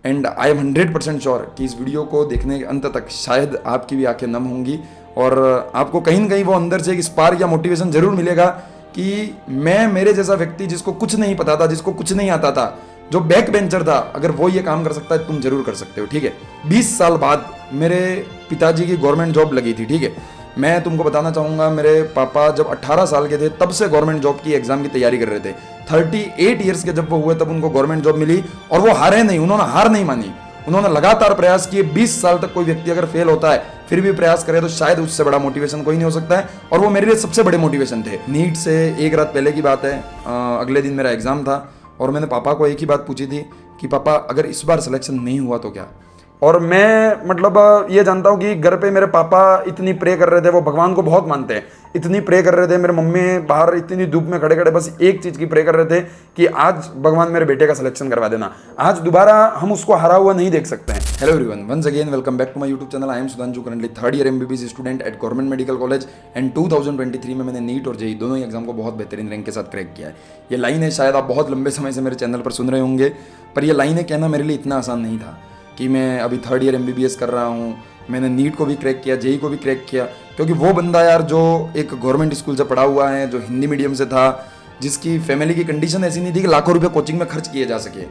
And I am 100% sure कि इस video को देखने के अंत तक शायद आपकी भी आंखें नम होंगी और आपको कहीं ना कहीं वो अंदर से एक स्पार्क या मोटिवेशन जरूर मिलेगा कि मैं मेरे जैसा व्यक्ति जिसको कुछ नहीं पता था, जिसको कुछ नहीं आता था, जो बैक बेंचर था, अगर वो ये काम कर सकता है तुम जरूर कर सकते हो। ठीक है, 20 साल बाद मेरे पिताजी की गवर्नमेंट जॉब लगी थी। ठीक है, मैं तुमको बताना चाहूँगा, मेरे पापा जब 18 साल के थे तब से गवर्नमेंट जॉब की एग्जाम की तैयारी कर रहे थे। 38 ईयर्स के जब वो हुए तब उनको गवर्नमेंट जॉब मिली और वो हारे नहीं, उन्होंने हार नहीं मानी, उन्होंने लगातार प्रयास किए। 20 साल तक कोई व्यक्ति अगर फेल होता है फिर भी प्रयास करे तो शायद उससे बड़ा मोटिवेशन कोई नहीं हो सकता है, और वो मेरे लिए सबसे बड़े मोटिवेशन थे। नीट से एक रात पहले की बात है, अगले दिन मेरा एग्जाम था और मैंने पापा को एक ही बात पूछी थी कि पापा अगर इस बार सिलेक्शन नहीं हुआ तो क्या। और मैं मतलब ये जानता हूँ कि घर पे मेरे पापा इतनी प्रे कर रहे थे, वो भगवान को बहुत मानते हैं, इतनी प्रे कर रहे थे। मेरे मम्मी बाहर इतनी धूप में खड़े खड़े बस एक चीज़ की प्रे कर रहे थे कि आज भगवान मेरे बेटे का सिलेक्शन करवा देना, आज दोबारा हम उसको हारा हुआ नहीं देख सकते हैं। Hello everyone, once again welcome back to my YouTube channel. I am Sudhanshu, currently 3rd year MBBS student at government medical college and 2023 में मैंने नीट और जेईई दोनों ही एग्जाम को बहुत बेहतरीन रैंक के साथ क्रैक किया है। ये लाइन है शायद आप बहुत लंबे समय से मेरे चैनल पर सुन रहे होंगे, पर ये लाइनें कहना मेरे लिए इतना आसान नहीं था कि मैं अभी 3rd ईयर MBBS कर रहा हूँ, मैंने नीट को भी क्रैक किया, जेईई को भी क्रैक किया, क्योंकि वो बंदा यार जो एक गवर्नमेंट स्कूल से पढ़ा हुआ है, जो हिंदी मीडियम से था, जिसकी फैमिली की कंडीशन ऐसी नहीं थी कि लाखों रुपए कोचिंग में खर्च किए जा सके,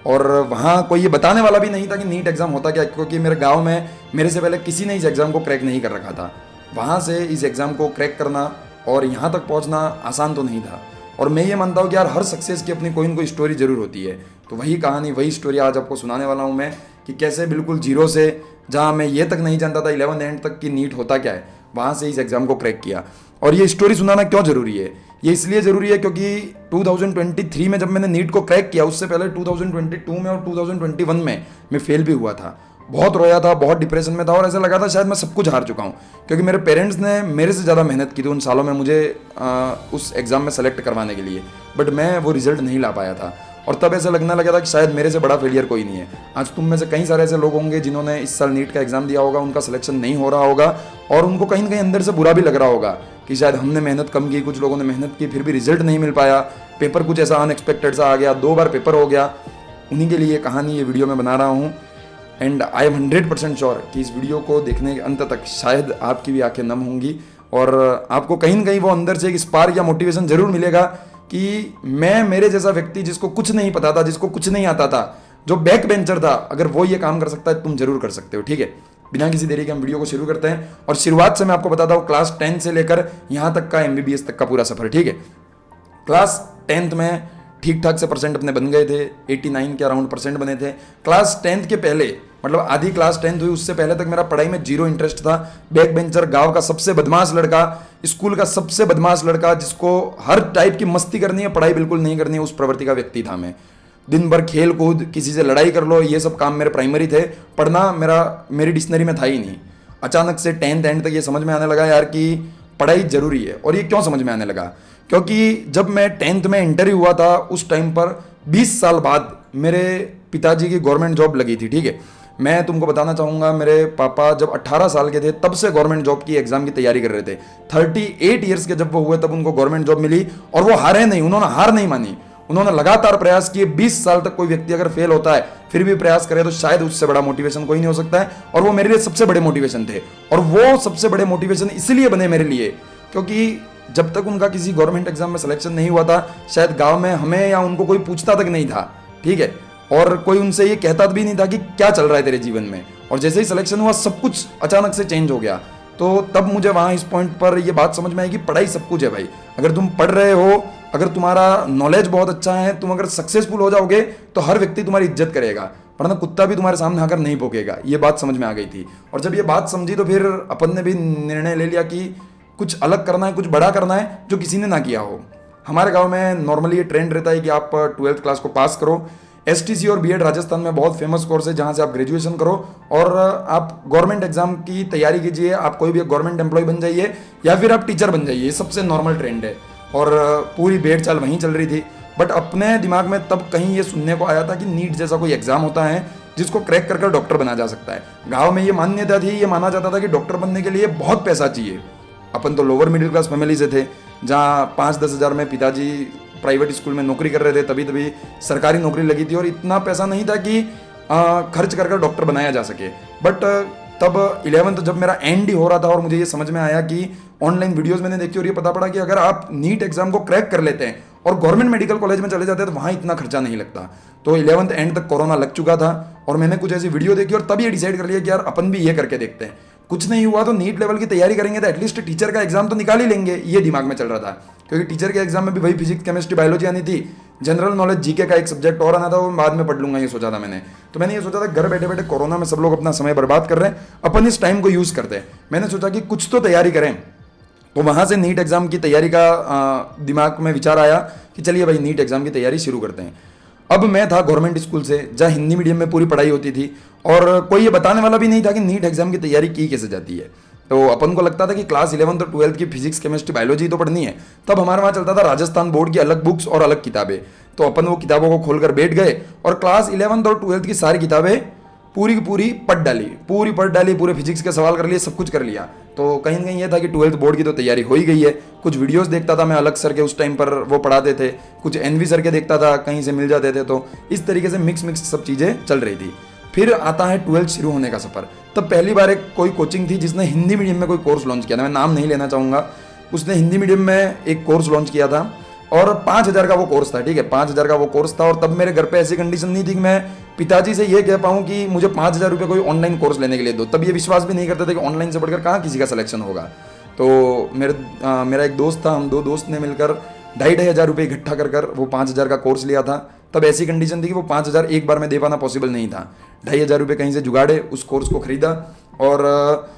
और वहाँ कोई ये बताने वाला भी नहीं था कि नीट एग्जाम होता क्या, क्योंकि मेरे गाँव में मेरे से पहले किसी ने इस एग्ज़ाम को क्रैक नहीं कर रखा था। वहाँ से इस एग्ज़ाम को क्रैक करना और यहाँ तक पहुँचना आसान तो नहीं था, और मैं ये मानता हूँ कि यार हर सक्सेस की अपनी कोई ना कोई स्टोरी जरूर होती है। तो वही कहानी, वही स्टोरी आज आपको सुनाने वाला हूँ मैं, कि कैसे बिल्कुल जीरो से, जहाँ मैं ये तक नहीं जानता था 11th एंड तक कि नीट होता क्या है, वहाँ से इस एग्ज़ाम को क्रैक किया। और ये स्टोरी सुनाना क्यों ज़रूरी है? ये इसलिए ज़रूरी है क्योंकि 2023 में जब मैंने नीट को क्रैक किया, उससे पहले 2022 में और 2021 में मैं फेल भी हुआ था। बहुत रोया था, बहुत डिप्रेशन में था और ऐसा लगा था शायद मैं सब कुछ हार चुका हूँ, क्योंकि मेरे पेरेंट्स ने मेरे से ज़्यादा मेहनत की थी उन सालों में मुझे उस एग्ज़ाम में सेलेक्ट करवाने के लिए, बट मैं वो रिजल्ट नहीं ला पाया था। और तब ऐसा लगने लगा था कि शायद मेरे से बड़ा फेलियर कोई नहीं है। आज तुम में से कई सारे ऐसे लोग होंगे जिन्होंने इस साल नीट का एग्ज़ाम दिया होगा, उनका सिलेक्शन नहीं हो रहा होगा और उनको कहीं ना कहीं अंदर से बुरा भी लग रहा होगा कि शायद हमने मेहनत कम की, कुछ लोगों ने मेहनत की फिर भी रिजल्ट नहीं मिल पाया, पेपर कुछ ऐसा अनएक्सपेक्टेड सा आ गया, 2 बार पेपर हो गया। उन्हीं के लिए कहानी ये वीडियो में बना रहा हूँ एंड आई एम 100% श्योर कि इस वीडियो को देखने के अंत तक शायद आपकी भी आंखें नम होंगी और आपको कहीं ना कहीं वो अंदर से एक स्पार्क या मोटिवेशन जरूर मिलेगा कि मैं मेरे जैसा व्यक्ति जिसको कुछ नहीं पता था, जिसको कुछ नहीं आता था, जो बैक बेंचर था, अगर वो ये काम कर सकता है तुम जरूर कर सकते हो। ठीक है, बिना किसी देरी के हम वीडियो को शुरू करते हैं और शुरुआत से मैं आपको बताता हूँ क्लास 10 से लेकर यहाँ तक का MBBS तक का पूरा सफर। ठीक है, क्लास 10th में ठीक ठाक से परसेंट अपने बन गए थे, 89 के अराउंड परसेंट बने थे। क्लास 10th के पहले, मतलब आधी क्लास 10th हुई उससे पहले तक मेरा पढ़ाई में जीरो इंटरेस्ट था। बैक बेंचर, गांव का सबसे बदमाश लड़का, स्कूल का सबसे बदमाश लड़का, जिसको हर टाइप की मस्ती करनी है, पढ़ाई बिल्कुल नहीं करनी है, उस प्रवृत्ति का व्यक्ति था मैं। दिन भर खेल कूद, किसी से लड़ाई कर लो, ये सब काम मेरे प्राइमरी थे, पढ़ना मेरी डिक्शनरी में था ही नहीं। अचानक से 10th एंड तक ये समझ में आने लगा यार कि पढ़ाई जरूरी है। और ये क्यों समझ में आने लगा? क्योंकि जब मैं 10th में इंटरव्यू हुआ था उस टाइम पर 20 साल बाद मेरे पिताजी की गवर्नमेंट जॉब लगी थी। ठीक है, मैं तुमको बताना चाहूँगा, मेरे पापा जब 18 साल के थे तब से गवर्नमेंट जॉब की एग्जाम की तैयारी कर रहे थे। 38 ईयर्स के जब वो हुए तब उनको गवर्नमेंट जॉब मिली और वो हारे नहीं, उन्होंने हार नहीं मानी, उन्होंने लगातार प्रयास किए। 20 साल तक कोई व्यक्ति अगर फेल होता है फिर भी प्रयास करे तो शायद उससे बड़ा मोटिवेशन कोई नहीं हो सकता है, और वो मेरे लिए सबसे बड़े मोटिवेशन थे। और वो सबसे बड़े मोटिवेशन इसलिए बने मेरे लिए क्योंकि जब तक उनका किसी गवर्नमेंट एग्जाम में सिलेक्शन नहीं हुआ था, शायद गांव में हमें या उनको कोई पूछता तक नहीं था। ठीक है, और कोई उनसे ये कहता भी नहीं था कि क्या चल रहा है तेरे जीवन में, और जैसे ही सिलेक्शन हुआ सब कुछ अचानक से चेंज हो गया। तो तब मुझे वहाँ इस पॉइंट पर ये बात समझ में आई कि पढ़ाई सब कुछ है भाई। अगर तुम पढ़ रहे हो, अगर तुम्हारा नॉलेज बहुत अच्छा है, तुम अगर सक्सेसफुल हो जाओगे तो हर व्यक्ति तुम्हारी इज्जत करेगा, वरना कुत्ता भी तुम्हारे सामने आकर नहीं भौंकेगा। ये बात समझ में आ गई थी, और जब ये बात समझी तो फिर अपन ने भी निर्णय ले लिया कि कुछ अलग करना है, कुछ बड़ा करना है जो किसी ने ना किया हो। हमारे गांव में नॉर्मली ये ट्रेंड रहता है कि आप 12th क्लास को पास करो। STC और BEd राजस्थान में बहुत फेमस कोर्स है जहां से आप ग्रेजुएशन करो और आप गवर्नमेंट एग्जाम की तैयारी कीजिए, आप कोई भी गवर्नमेंट एम्प्लॉय बन जाइए या फिर आप टीचर बन जाइए। ये सबसे नॉर्मल ट्रेंड है और पूरी भेड़ चाल वहीं चल रही थी। बट अपने दिमाग में तब कहीं ये सुनने को आया था कि नीट जैसा कोई एग्जाम होता है जिसको क्रैक कर डॉक्टर बना जा सकता है। गाँव में ये मान्यता थी, ये माना जाता था कि डॉक्टर बनने के लिए बहुत पैसा चाहिए। अपन तो लोअर मिडिल क्लास फैमिली से थे, जहाँ 5-10 हज़ार में पिताजी प्राइवेट स्कूल में नौकरी कर रहे थे, तभी सरकारी नौकरी लगी थी और इतना पैसा नहीं था कि खर्च कर डॉक्टर बनाया जा सके। बट तब 11th जब मेरा एंड ही हो रहा था और मुझे ये समझ में आया कि ऑनलाइन वीडियोस मैंने देखी और ये पता पड़ा कि अगर आप नीट एग्जाम को क्रैक कर लेते हैं और गवर्नमेंट मेडिकल कॉलेज में चले जाते हैं तो वहाँ इतना खर्चा नहीं लगता। तो 11th एंड तक कोरोना लग चुका था और मैंने कुछ ऐसी वीडियो देखी और तब ये डिसाइड कर लिया कि यार अपन भी ये करके देखते हैं। कुछ नहीं हुआ तो नीट लेवल की तैयारी करेंगे तो एटलीस्ट टीचर का एग्जाम तो निकाल ही लेंगे, ये दिमाग में चल रहा था। क्योंकि टीचर के एग्जाम में भी वही फिजिक्स केमिस्ट्री बायोलॉजी आनी थी, जनरल नॉलेज जीके का एक सब्जेक्ट और आना था, वो बाद में पढ़ लूंगा ये सोचा था मैंने। तो मैंने ये सोचा था घर बैठे बैठे कोरोना में सब लोग अपना समय बर्बाद कर रहे हैं, अपन इस टाइम को यूज़ करते हैं। मैंने सोचा कि कुछ तो तैयारी करें। तो वहाँ से नीट एग्जाम की तैयारी का दिमाग में विचार आया कि चलिए भाई नीट एग्जाम की तैयारी शुरू करते हैं। अब मैं था गवर्नमेंट स्कूल से जहाँ हिंदी मीडियम में पूरी पढ़ाई होती थी और कोई ये बताने वाला भी नहीं था कि नीट एग्जाम की तैयारी की कैसे जाती है। तो अपन को लगता था कि क्लास 11 और 12 की फिजिक्स केमिस्ट्री बायोलॉजी तो पढ़नी है। तब हमारे वहाँ चलता था राजस्थान बोर्ड की अलग बुक्स और अलग किताबें। तो अपन वो किताबों को खोलकर बैठ गए और क्लास 11 और 12 की सारी किताबें पूरी की पूरी पढ़ डाली, पूरे फिजिक्स के सवाल कर लिए, सब कुछ कर लिया। तो कहीं ना कहीं ये था कि 12th बोर्ड की तो तैयारी हो ही गई है। कुछ वीडियोस देखता था मैं अलग सर के, उस टाइम पर वो पढ़ाते थे, कुछ एनवी सर के देखता था, कहीं से मिल जाते थे। तो इस तरीके से मिक्स सब चीज़ें चल रही थी। फिर आता है 12th शुरू होने का सफ़र। तब पहली बार एक कोई कोचिंग थी जिसने हिंदी मीडियम में कोई कोर्स लॉन्च किया था, मैं नाम नहीं लेना चाहूँगा। उसने हिंदी मीडियम में एक कोर्स लॉन्च किया था और 5,000 का वो कोर्स था, ठीक है, 5,000 का वो कोर्स था। और तब मेरे घर पे ऐसी कंडीशन नहीं थी कि मैं पिताजी से ये कह पाऊँ कि मुझे 5,000 रुपये कोई ऑनलाइन कोर्स लेने के लिए दो। तब ये विश्वास भी नहीं करते थे कि ऑनलाइन से पढ़कर कहाँ किसी का सिलेक्शन होगा। तो मेरा एक दोस्त था, हम 2 दोस्त ने मिलकर 2,500 रुपये इकट्ठा कर वो 5,000 का कोर्स लिया था। तब ऐसी कंडीशन थी कि वो 5,000 एक बार में दे पाना पॉसिबल नहीं था। 2,500 रुपये कहीं से जुगाड़े, उस कोर्स को खरीदा और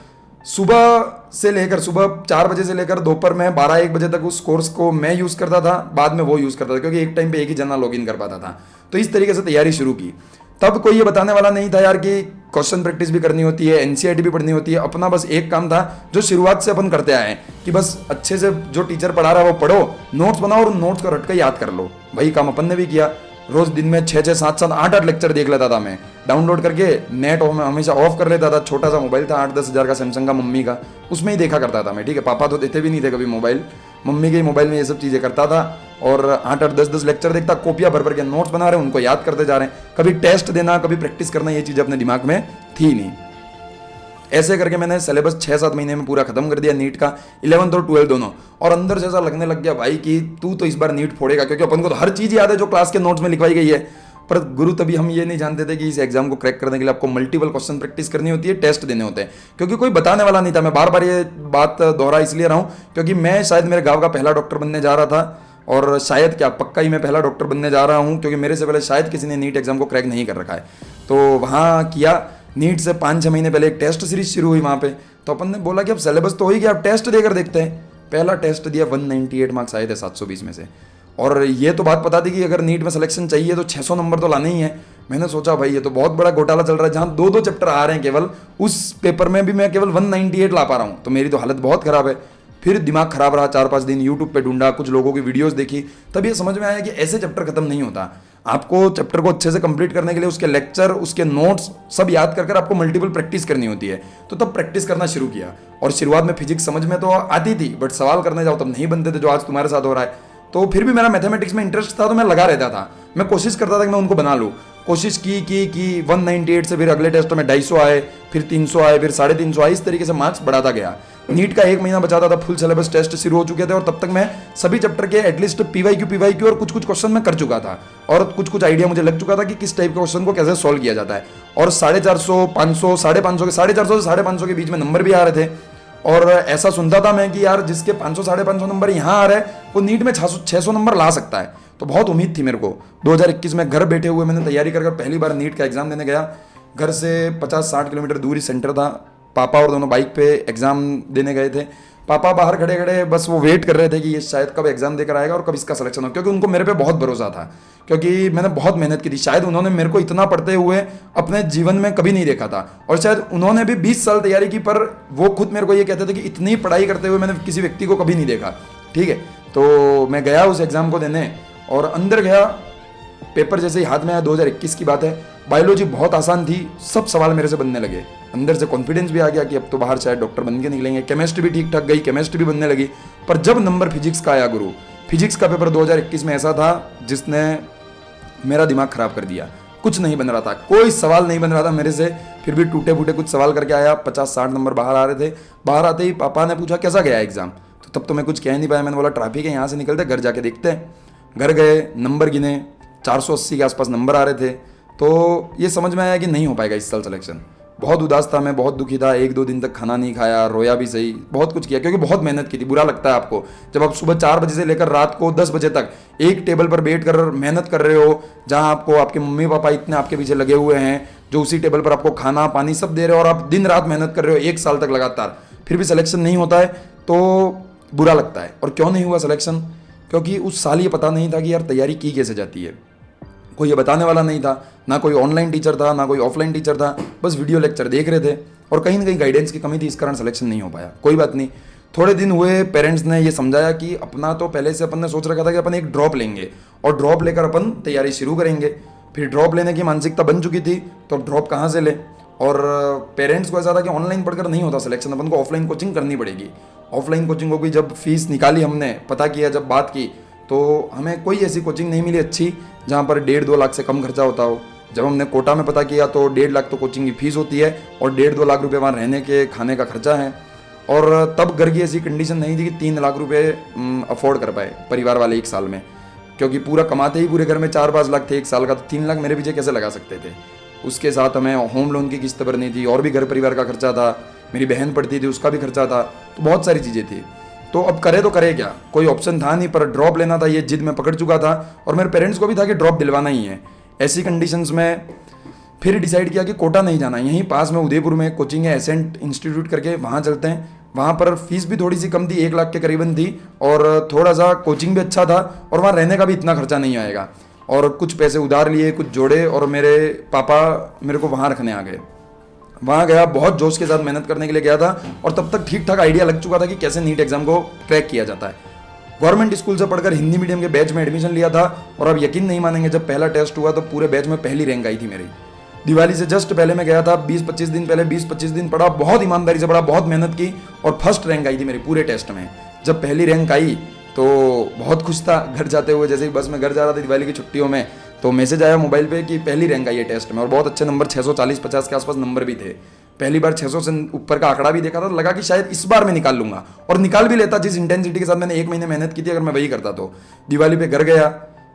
सुबह 4 बजे से लेकर दोपहर में 12-1 बजे तक उस कोर्स को मैं यूज़ करता था, बाद में वो यूज़ करता था, क्योंकि एक टाइम पे एक ही जना लॉगिन कर पाता था। तो इस तरीके से तैयारी शुरू की। तब कोई ये बताने वाला नहीं था यार कि क्वेश्चन प्रैक्टिस भी करनी होती है, एनसीईआरटी भी पढ़नी होती है। अपना बस एक काम था जो शुरुआत से अपन करते आए कि बस अच्छे से जो टीचर पढ़ा रहा है वो पढ़ो, नोट्स बनाओ और नोट्स को रट कर याद कर लो। वही काम अपन ने भी किया। रोज दिन में 6-6, 7-7, 8-8 लेक्चर देख लेता था मैं, डाउनलोड करके नेट हमेशा ऑफ कर लेता था। छोटा सा मोबाइल था 8-10 हज़ार का सैमसंग का, मम्मी का, उसमें ही देखा करता था मैं, ठीक है। पापा तो देते भी नहीं थे कभी मोबाइल, मम्मी के मोबाइल में ये सब चीज़ें करता था और 8-8, 10-10 लेक्चर देखता, कॉपियाँ भर के नोट्स बना रहे हैं, उनको याद करते जा रहे हैं। कभी टेस्ट देना, कभी प्रैक्टिस करना, ये चीज़ अपने दिमाग में थी नहीं। ऐसे करके मैंने सिलेबस 6-7 महीने में पूरा खत्म कर दिया नीट का, 11th और 12th दोनों। और अंदर से ऐसा लगने लग गया भाई कि तू तो इस बार नीट फोड़ेगा, क्योंकि अपन को तो हर चीज़ याद है जो क्लास के नोट्स में लिखवाई गई है। पर गुरु तभी हम ये नहीं जानते थे कि इस एग्जाम को क्रैक करने के लिए आपको मल्टीपल क्वेश्चन प्रैक्टिस करनी होती है, टेस्ट देने होते हैं। क्योंकि कोई बताने वाला नहीं था। मैं बार बार ये बात दोहरा इसलिए रहा हूँ क्योंकि मैं शायद मेरे गाँव का पहला डॉक्टर बनने जा रहा था, और शायद क्या पक्का ही मैं पहला डॉक्टर बनने जा रहा हूँ, क्योंकि मेरे से पहले शायद किसी ने नीट एग्जाम को क्रैक नहीं कर रखा है। तो वहाँ किया, नीट से 5-6 महीने पहले एक टेस्ट सीरीज शुरू हुई वहाँ पे। तो अपन ने बोला कि अब सिलेबस तो हो ही गया, अब टेस्ट देकर देखते हैं। पहला टेस्ट दिया, 198 मार्क्स आए थे 720 में से। और ये तो बात पता थी कि अगर नीट में सिलेक्शन चाहिए तो 600 नंबर तो लाने ही है। मैंने सोचा भाई ये तो बहुत बड़ा घोटाला चल रहा है, जहाँ 2-2 चैप्टर आ रहे हैं केवल, उस पेपर में भी मैं केवल 198 ला पा रहा हूँ, तो मेरी तो हालत बहुत ख़राब है। फिर दिमाग खराब रहा, 4-5 दिन यूट्यूब पे ढूंढा, कुछ लोगों की वीडियोस देखी, तब ये समझ में आया कि ऐसे चैप्टर खत्म नहीं होता। आपको चैप्टर को अच्छे से कंप्लीट करने के लिए उसके लेक्चर, उसके नोट्स सब याद कर आपको मल्टीपल प्रैक्टिस करनी होती है। तो तब प्रैक्टिस करना शुरू किया। और शुरुआत में फिजिक्स समझ में तो आती थी, बट सवाल करने जाओ तब नहीं बनते थे, जो आज तुम्हारे साथ हो रहा है। तो फिर भी मेरा मैथमेटिक्स में इंटरेस्ट था, तो मैं लगा रहता था, मैं कोशिश करता था कि मैं उनको बना लूँ। कोशिश की 198 से फिर अगले टेस्ट में 250 आए, फिर 300 आए, फिर 350 आए, इस तरीके से मार्क्स बढ़ाता गया। नीट का 1 महीना बचाता था, फुल सिलेबस टेस्ट शुरू हो चुके थे, और तब तक मैं सभी चैप्टर के एटलीस्ट पीवाईक्यू और कुछ क्वेश्चन मैं कर चुका था, और कुछ आइडिया मुझे लग चुका था कि किस टाइप के क्वेश्चन को कैसे सॉल्व किया जाता है। और 450, 500, 550 450 से 550 के बीच में नंबर भी आ रहे थे। और ऐसा सुनता था मैं कि यार जिसके 500, 550 नंबर यहाँ आ रहे हैं वो नीट में 600 नंबर ला सकता है। तो बहुत उम्मीद थी मेरे को। 2021 में घर बैठे हुए मैंने तैयारी कर पहली बार नीट का एग्जाम देने गया। घर से 50-60 किलोमीटर दूर ही सेंटर था। पापा और दोनों बाइक पे एग्जाम देने गए थे। पापा बाहर खड़े खड़े बस वो वेट कर रहे थे कि ये शायद कब एग्जाम देकर आएगा और कब इसका सिलेक्शन हो, क्योंकि उनको मेरे पे बहुत भरोसा था, क्योंकि मैंने बहुत मेहनत की थी। शायद उन्होंने मेरे को इतना पढ़ते हुए अपने जीवन में कभी नहीं देखा था, और शायद उन्होंने भी 20 साल तैयारी की, पर वो खुद मेरे को ये कहते थे कि इतनी पढ़ाई करते हुए मैंने किसी व्यक्ति को कभी नहीं देखा। ठीक है, तो मैं गया उस एग्ज़ाम को देने, और अंदर गया, पेपर जैसे ही हाथ में आया, 2021 की बात है। बायोलॉजी बहुत आसान थी, सब सवाल मेरे से बनने लगे। अंदर से कॉन्फिडेंस भी आ गया कि अब तो बाहर शायद डॉक्टर बन के निकलेंगे। केमिस्ट्री भी ठीक ठाक गई, केमिस्ट्री भी बनने लगी। पर जब नंबर फिजिक्स का आया गुरु, फिजिक्स का पेपर 2021 में ऐसा था जिसने मेरा दिमाग खराब कर दिया। कुछ नहीं बन रहा था, कोई सवाल नहीं बन रहा था मेरे से। फिर भी टूटे फूटे कुछ सवाल करके आया, 50-60 नंबर बाहर आ रहे थे। बाहर आते ही पापा ने पूछा कैसा गया एग्जाम, तो तब तो मैं कुछ कह नहीं पाया। मैंने बोला ट्रैफिक है, यहाँ से निकलते घर जाके देखते हैं। घर गए, नंबर गिने, 480 के आसपास नंबर आ रहे थे। तो ये समझ में आया कि नहीं हो पाएगा इस साल सिलेक्शन। बहुत उदास था मैं, बहुत दुखी था, 1-2 दिन तक खाना नहीं खाया, रोया भी सही, बहुत कुछ किया, क्योंकि बहुत मेहनत की थी। बुरा लगता है आपको जब आप सुबह 4 बजे से लेकर रात को 10 बजे तक एक टेबल पर बैठ कर मेहनत कर रहे हो, जहां आपको आपके मम्मी पापा इतने आपके पीछे लगे हुए हैं, जो उसी टेबल पर आपको खाना पानी सब दे रहे हो, और आप दिन रात मेहनत कर रहे हो 1 साल तक लगातार, फिर भी सिलेक्शन नहीं होता है तो बुरा लगता है। और क्यों नहीं हुआ सिलेक्शन? क्योंकि उस साल ये पता नहीं था कि यार तैयारी की कैसे जाती है। कोई ये बताने वाला नहीं था, ना कोई ऑनलाइन टीचर था, ना कोई ऑफलाइन टीचर था, बस वीडियो लेक्चर देख रहे थे। और कहीं ना कहीं गाइडेंस की कमी थी, इस कारण सिलेक्शन नहीं हो पाया। कोई बात नहीं, थोड़े दिन हुए, पेरेंट्स ने ये समझाया कि अपना तो पहले से अपन ने सोच रखा था कि अपन एक ड्रॉप लेंगे और ड्रॉप लेकर अपन तैयारी शुरू करेंगे। फिर ड्रॉप लेने की मानसिकता बन चुकी थी, तो अब ड्रॉप कहाँ से ले? और पेरेंट्स को ऐसा था कि ऑनलाइन पढ़कर नहीं होता सिलेक्शन, अपन को ऑफलाइन कोचिंग करनी पड़ेगी। ऑफलाइन कोचिंग को भी जब फीस निकाली, हमने पता किया, जब बात की, तो हमें कोई ऐसी कोचिंग नहीं मिली अच्छी जहाँ पर 1.5-2 लाख से कम खर्चा होता हो। जब हमने कोटा में पता किया तो 1.5 लाख तो कोचिंग की फीस होती है और 1.5-2 लाख रुपए वहाँ रहने के खाने का खर्चा है। और तब घर की ऐसी कंडीशन नहीं थी कि 3 लाख रुपए अफोर्ड कर पाए परिवार वाले 1 साल में, क्योंकि पूरा कमाते ही पूरे घर में 4-5 लाख थे 1 साल का, तो 3 लाख मेरे पीछे कैसे लगा सकते थे? उसके साथ हमें होम लोन की किस्त भरनी थी, और भी घर परिवार का खर्चा था, मेरी बहन पढ़ती थी उसका भी खर्चा था, तो बहुत सारी चीज़ें थी। तो अब करे तो करे क्या, कोई ऑप्शन था नहीं, पर ड्रॉप लेना था, ये जिद में पकड़ चुका था। और मेरे पेरेंट्स को भी था कि ड्रॉप दिलवाना ही है। ऐसी कंडीशंस में फिर डिसाइड किया कि कोटा नहीं जाना, यहीं पास में उदयपुर में कोचिंग है एसेंट इंस्टीट्यूट करके, वहाँ चलते हैं। वहाँ पर फीस भी थोड़ी सी कम थी, 1 लाख के करीबन थी, और थोड़ा सा कोचिंग भी अच्छा था, और वहाँ रहने का भी इतना खर्चा नहीं आएगा। और कुछ पैसे उधार लिए, कुछ जोड़े, और मेरे पापा मेरे को वहाँ रखने आ गए। वहाँ गया, बहुत जोश के साथ मेहनत करने के लिए गया था, और तब तक ठीक ठाक आइडिया लग चुका था कि कैसे नीट एग्जाम को क्रैक किया जाता है। गवर्नमेंट स्कूल से पढ़कर हिंदी मीडियम के बैच में एडमिशन लिया था, और अब यकीन नहीं मानेंगे, जब पहला टेस्ट हुआ तो पूरे बैच में पहली रैंक आई थी मेरी। दिवाली से जस्ट पहले मैं गया था, 20-25 दिन पहले, 20-25 दिन पढ़ा, बहुत ईमानदारी से पढ़ा, बहुत मेहनत की, और फर्स्ट रैंक आई थी मेरी पूरे टेस्ट में। जब पहली रैंक आई तो बहुत खुश था। घर जाते हुए, जैसे ही बस में घर जा रहा था दिवाली की छुट्टियों में, तो मैसेज आया मोबाइल पे कि पहली रैंक आई है टेस्ट में, और बहुत अच्छे नंबर, 640-50 के आसपास नंबर भी थे। पहली बार 600 से ऊपर का आंकड़ा भी देखा था, लगा कि शायद इस बार मैं निकाल लूंगा, और निकाल भी लेता। जिस इंटेंसिटी के साथ मैंने 1 महीने मेहनत की थी, अगर मैं वही करता तो। दिवाली पे घर गया,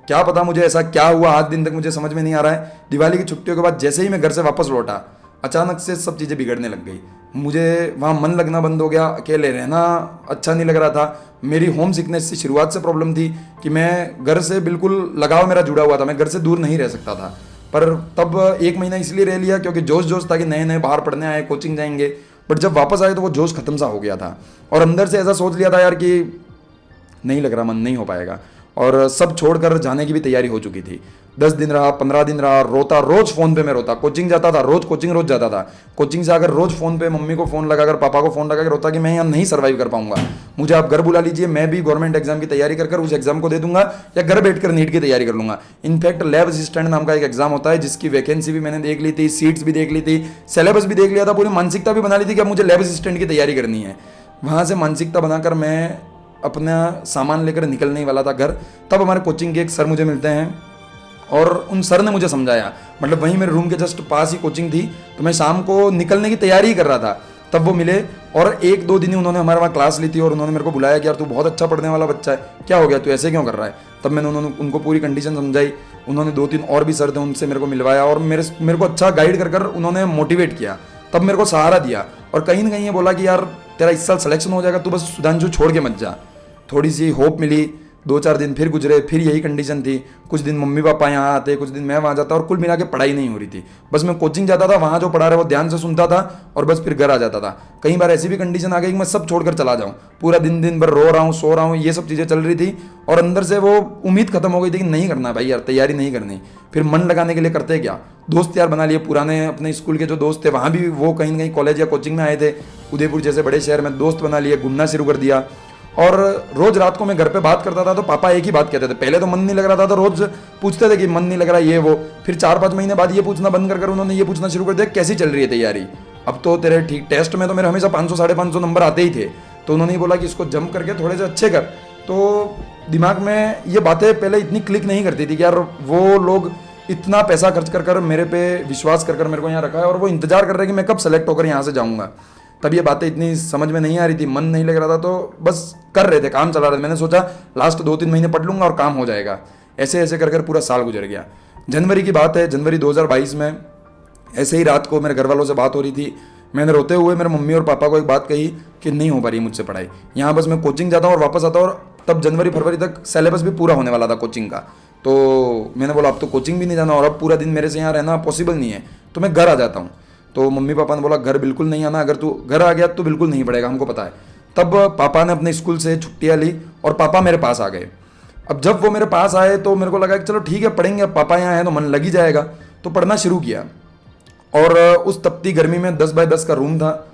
क्या पता मुझे ऐसा क्या हुआ, आज दिन तक मुझे समझ में नहीं आ रहा है। दिवाली की छुट्टियों के बाद जैसे ही मैं घर से वापस लौटा, अचानक से सब चीज़ें बिगड़ने लग गई। मुझे वहाँ मन लगना बंद हो गया, अकेले रहना अच्छा नहीं लग रहा था। मेरी होम सिकनेस से शुरुआत से प्रॉब्लम थी कि मैं घर से बिल्कुल लगाव मेरा जुड़ा हुआ था, मैं घर से दूर नहीं रह सकता था। पर तब 1 महीना इसलिए रह लिया क्योंकि जोश था कि नए नए बाहर पढ़ने आए, कोचिंग जाएंगे। बट जब वापस आए तो वो जोश खत्म सा हो गया था, और अंदर से ऐसा सोच लिया था यार कि नहीं लग रहा, मन नहीं हो पाएगा। और सब छोड़कर जाने की भी तैयारी हो चुकी थी। 10 दिन रहा, 15 दिन रहा, रोता, रोज फोन पे मैं रोता। कोचिंग जाता था, रोज कोचिंग रोज जाता था। कोचिंग से आकर रोज फोन पे मम्मी को फोन लगाकर, पापा को फोन लगाकर रोता कि मैं यहाँ नहीं सर्वाइव कर पाऊंगा, मुझे आप घर बुला लीजिए, मैं भी गवर्नमेंट एग्जाम की तैयारी कर उस एग्जाम को दे दूंगा, या घर बैठकर नीट की तैयारी कर लूंगा। इनफैक्ट लैब असिस्टेंट नाम का एक एग्जाम होता है, जिसकी वैकेंसी भी मैंने देख ली थी, सीट्स भी देख ली थी, सिलेबस भी देख लिया था, पूरी मानसिकता भी बना ली थी कि अब मुझे लैब असिस्टेंट की तैयारी करनी है। वहाँ से मानसिकता बनाकर मैं अपना सामान लेकर निकलने वाला था घर। तब हमारे कोचिंग के एक सर मुझे मिलते हैं, और उन सर ने मुझे समझाया, मतलब वहीं मेरे रूम के जस्ट पास ही कोचिंग थी, तो मैं शाम को निकलने की तैयारी ही कर रहा था, तब वो मिले। और 1-2 दिन ही उन्होंने हमारे वहाँ क्लास ली थी, और उन्होंने मेरे को बुलाया कि यार तू बहुत अच्छा पढ़ने वाला बच्चा है, क्या हो गया, तू ऐसे क्यों कर रहा है। तब मैंने उनको पूरी कंडीशन समझाई। उन्होंने 2-3 और भी सर थे, उनसे मेरे को मिलवाया, और मेरे को अच्छा गाइड कर उन्होंने मोटिवेट किया, तब मेरे को सहारा दिया। और कहीं ना कहीं ये बोला कि यार तेरा इस साल सिलेक्शन हो जाएगा, तू बस सुधांशु छोड़ के मत जा। थोड़ी सी होप मिली। 2-4 दिन फिर गुजरे, फिर यही कंडीशन थी। कुछ दिन मम्मी पापा यहाँ आते, कुछ दिन मैं वहाँ जाता, और कुल मिला के पढ़ाई नहीं हो रही थी। बस मैं कोचिंग जाता था, वहाँ जो पढ़ा रहा वो ध्यान से सुनता था, और बस फिर घर आ जाता था। कई बार ऐसी भी कंडीशन आ गई कि मैं सब छोड़कर चला जाऊँ, पूरा दिन भर रो रहा हूँ, सो रहा हूँ, ये सब चीज़ें चल रही थी। और अंदर से वो उम्मीद खत्म हो गई थी कि नहीं करना भाई यार, तैयारी नहीं करनी। फिर मन लगाने के लिए करते क्या, दोस्त यार बना लिए, पुराने अपने स्कूल के जो दोस्त थे, वहाँ भी वो कहीं ना कहीं कॉलेज या कोचिंग में आए थे। उदयपुर जैसे बड़े शहर में दोस्त बना लिए, घूमना शुरू कर दिया। और रोज रात को मैं घर पे बात करता था तो पापा एक ही बात कहते थे, पहले तो मन नहीं लग रहा था तो रोज पूछते थे कि मन नहीं लग रहा ये वो। फिर 4-5 महीने बाद ये पूछना बंद कर उन्होंने ये पूछना शुरू कर दिया कैसी चल रही है तैयारी। अब तो तेरे ठीक, टेस्ट में तो मेरे हमेशा 500-550 नंबर आते ही थे, तो उन्होंने बोला कि इसको जंप करके थोड़े से अच्छे कर। तो दिमाग में ये बातें पहले इतनी क्लिक नहीं करती थी कि यार वो लोग इतना पैसा खर्च कर कर मेरे पे विश्वास कर कर मेरे को यहाँ रखा है, और वो इंतजार कर रहे हैं कि मैं कब सेलेक्ट होकर यहाँ से जाऊँगा। तब ये बातें इतनी समझ में नहीं आ रही थी, मन नहीं लग रहा था, तो बस कर रहे थे, काम चला रहे थे। मैंने सोचा लास्ट 2-3 महीने पढ़ लूँगा और काम हो जाएगा। ऐसे ऐसे कर कर पूरा साल गुजर गया। जनवरी की बात है, जनवरी 2022 में ऐसे ही रात को मेरे घर वालों से बात हो रही थी। मैंने रोते हुए मेरे मम्मी और पापा को एक बात कही कि नहीं हो पा रही मुझसे पढ़ाई, यहाँ बस मैं कोचिंग जाता हूँ और वापस आता हूँ, और तब जनवरी फरवरी तक सिलेबस भी पूरा होने वाला था कोचिंग का। तो मैंने बोला अब तो कोचिंग भी नहीं जाना और अब पूरा दिन मेरे से यहाँ रहना पॉसिबल नहीं है, तो मैं घर आ जाता हूँ। तो मम्मी पापा ने बोला घर बिल्कुल नहीं आना, अगर तू घर आ गया तो बिल्कुल नहीं पड़ेगा, हमको पता है। तब पापा ने अपने स्कूल से छुट्टियाँ ली और पापा मेरे पास आ गए। अब जब वो मेरे पास आए तो मेरे को लगा कि चलो ठीक है पढ़ेंगे, अब पापा यहाँ हैं तो मन लग ही जाएगा। तो पढ़ना शुरू किया, और उस तपती गर्मी में 10 बाय 10 का रूम था।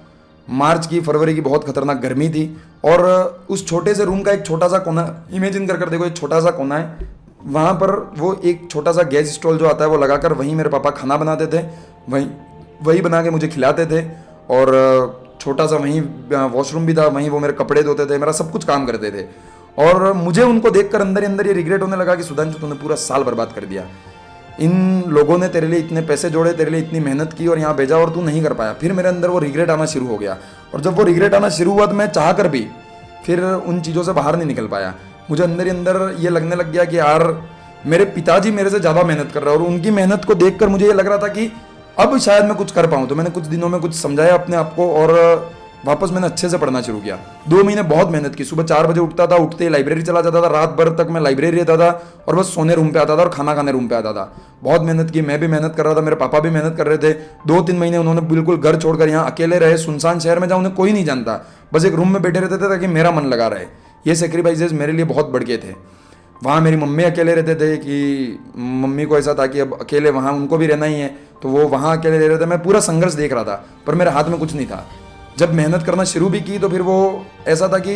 मार्च की फरवरी की बहुत खतरनाक गर्मी थी, और उस छोटे से रूम का एक छोटा सा कोना इमेजिन कर देखो, एक छोटा सा कोना है, वहाँ पर वो एक छोटा सा गैस स्टोव जो आता है वो लगाकर वहीं मेरे पापा खाना बनाते थे, वही बना के मुझे खिलाते थे। और छोटा सा वहीं वॉशरूम भी था, वहीं वो मेरे कपड़े धोते थे, मेरा सब कुछ काम करते थे। और मुझे उनको देखकर अंदर ही अंदर ये रिग्रेट होने लगा कि सुधांशु तूने पूरा साल बर्बाद कर दिया। इन लोगों ने तेरे लिए इतने पैसे जोड़े, तेरे लिए इतनी मेहनत की और यहाँ भेजा और तू नहीं कर पाया। फिर मेरे अंदर वो रिग्रेट आना शुरू हो गया, और जब वो रिग्रेट आना शुरू हुआ तो मैं चाह कर भी फिर उन चीज़ों से बाहर नहीं निकल पाया। मुझे अंदर ही अंदर ये लगने लग गया कि यार मेरे पिताजी मेरे से ज़्यादा मेहनत कर रहे हैं, और उनकी मेहनत को देखकर मुझे ये लग रहा था कि अब शायद मैं कुछ कर पाऊँ। तो मैंने कुछ दिनों में कुछ समझाया अपने आप को, और वापस मैंने अच्छे से पढ़ना शुरू किया। 2 महीने बहुत मेहनत की, सुबह 4 बजे उठता था, उठते ही लाइब्रेरी चला जाता था, रात भर तक मैं लाइब्रेरी रहता था, और बस सोने रूम पे आता था और खाना खाने रूम पे आता था। बहुत मेहनत की, मैं भी मेहनत कर रहा था, मेरे पापा भी मेहनत कर रहे थे। 2-3 महीने उन्होंने बिल्कुल घर छोड़कर यहाँ अकेले रहे, सुनसान शहर में, जहाँ उन्हें कोई नहीं जानता, बस एक रूम में बैठे रहते थे ताकि मेरा मन लगा रहे। ये सेक्रीफाइसेस मेरे लिए बहुत बढ़ गए थे। वहाँ मेरी मम्मी अकेले रहते थे कि मम्मी को ऐसा था कि अब अकेले वहाँ उनको भी रहना ही है, तो वो वहाँ अकेले रह रहे थे। मैं पूरा संघर्ष देख रहा था, पर मेरे हाथ में कुछ नहीं था। जब मेहनत करना शुरू भी की तो फिर वो ऐसा था कि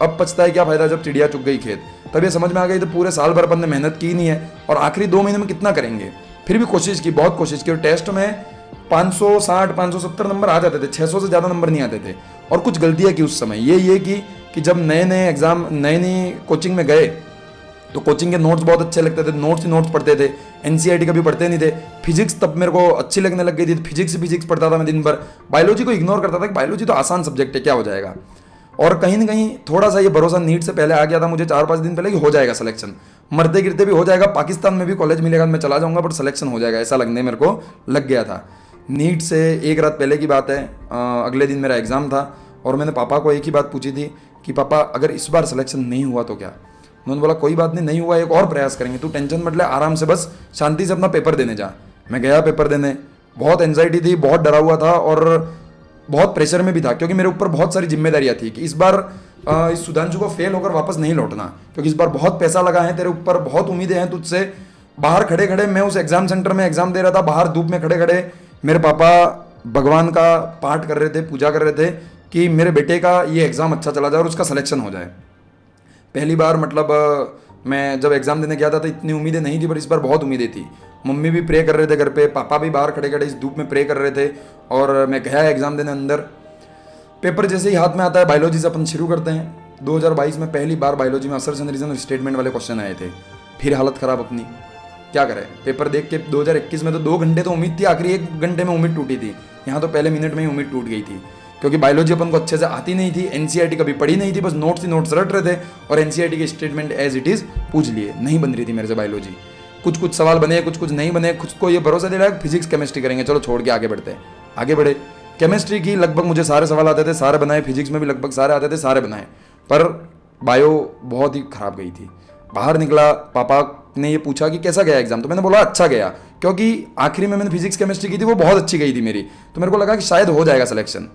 अब पछताए क्या फायदा जब चिड़िया चुग गई खेत। तब ये समझ में आ गई तो पूरे साल भर अपन ने मेहनत की नहीं है, और आखिरी 2 महीने में कितना करेंगे। फिर भी कोशिश की, बहुत कोशिश की, और टेस्ट में 560 570 नंबर आ जाते थे, 600 से ज़्यादा नंबर नहीं आते थे। और कुछ गलतियाँ की उस समय, ये कि जब नए नए एग्जाम नई कोचिंग में गए तो कोचिंग के नोट्स बहुत अच्छे लगते थे, नोट्स ही नोट्स पढ़ते थे, एनसीईआरटी कभी पढ़ते नहीं थे। फिजिक्स तब मेरे को अच्छी लगने लग गई थी, फिजिक्स पढ़ता था मैं दिन भर। बायोलॉजी को इग्नोर करता था कि बायोलॉजी तो आसान सब्जेक्ट है, क्या हो जाएगा। और कहीं ना कहीं थोड़ा सा ये भरोसा नीट से पहले आ गया था मुझे, 4-5 दिन पहले, कि हो जाएगा सिलेक्शन, मरते गिरते भी हो जाएगा, पाकिस्तान में भी कॉलेज मिलेगा, मैं चला जाऊँगा, बट सिलेक्शन हो जाएगा, ऐसा लगने मेरे को लग गया था। नीट से एक रात पहले की बात है, अगले दिन मेरा एग्ज़ाम था, और मैंने पापा को एक ही बात पूछी थी कि पापा अगर इस बार सिलेक्शन नहीं हुआ तो क्या। उन्होंने बोला कोई बात नहीं, नहीं हुआ एक और प्रयास करेंगे, तू टेंशन मत ले, आराम से बस शांति से अपना पेपर देने जा। मैं गया पेपर देने, बहुत एंजाइटी थी, बहुत डरा हुआ था, और बहुत प्रेशर में भी था, क्योंकि मेरे ऊपर बहुत सारी जिम्मेदारियां थी कि इस बार इस सुधांशु को फेल होकर वापस नहीं लौटना, क्योंकि इस बार बहुत पैसा लगा है तेरे ऊपर, बहुत उम्मीदें हैं तुझसे। बाहर खड़े खड़े मैं उस एग्जाम सेंटर में एग्जाम दे रहा था, बाहर धूप में खड़े खड़े मेरे पापा भगवान का पाठ कर रहे थे, पूजा कर रहे थे कि मेरे बेटे का ये एग्ज़ाम अच्छा चला जाए और उसका सिलेक्शन हो जाए। पहली बार मतलब मैं जब एग्ज़ाम देने गया था तो इतनी उम्मीदें नहीं थी, पर इस बार बहुत उम्मीदें थी। मम्मी भी प्रे कर रहे थे घर पे, पापा भी बाहर खड़े खड़े इस धूप में प्रे कर रहे थे, और मैं गया एग्ज़ाम देने अंदर। पेपर जैसे ही हाथ में आता है, बायोलॉजी से अपन शुरू करते हैं। 2022 में पहली बार बायोलॉजी में असर्शन रीजन और स्टेटमेंट वाले क्वेश्चन आए थे। फिर हालत ख़राब अपनी, क्या करें। पेपर देख के 2021 में तो 2 घंटे तो उम्मीद थी, आखिरी 1 घंटे में उम्मीद टूटी थी। यहाँ तो पहले मिनट में ही उम्मीद टूट गई थी, क्योंकि बायोलॉजी अपन को अच्छे से आती नहीं थी, एनसीईआरटी कभी पढ़ी नहीं थी, बस नोट्स ही नोट्स रट रहे थे, और एनसीईआरटी के स्टेटमेंट एज इट इज़ पूछ लिए। नहीं बन रही थी मेरे से बायोलॉजी, कुछ सवाल बने, कुछ नहीं बने। खुद को ये भरोसा दिलाया फिजिक्स केमिस्ट्री करेंगे, चलो छोड़ के आगे बढ़ते हैं। आगे बढ़े, केमिस्ट्री की लगभग मुझे सारे सवाल आते थे, सारे बनाए। फिजिक्स में भी लगभग सारे आते थे, सारे बनाए। पर बायो बहुत ही खराब गई थी। बाहर निकला, पापा ने ये पूछा कि कैसा गया एग्जाम, तो मैंने बोला अच्छा गया, क्योंकि आखिरी में मैंने फिजिक्स केमिस्ट्री की थी, वो बहुत अच्छी गई थी मेरी। तो मेरे को लगा कि शायद हो जाएगा सिलेक्शन,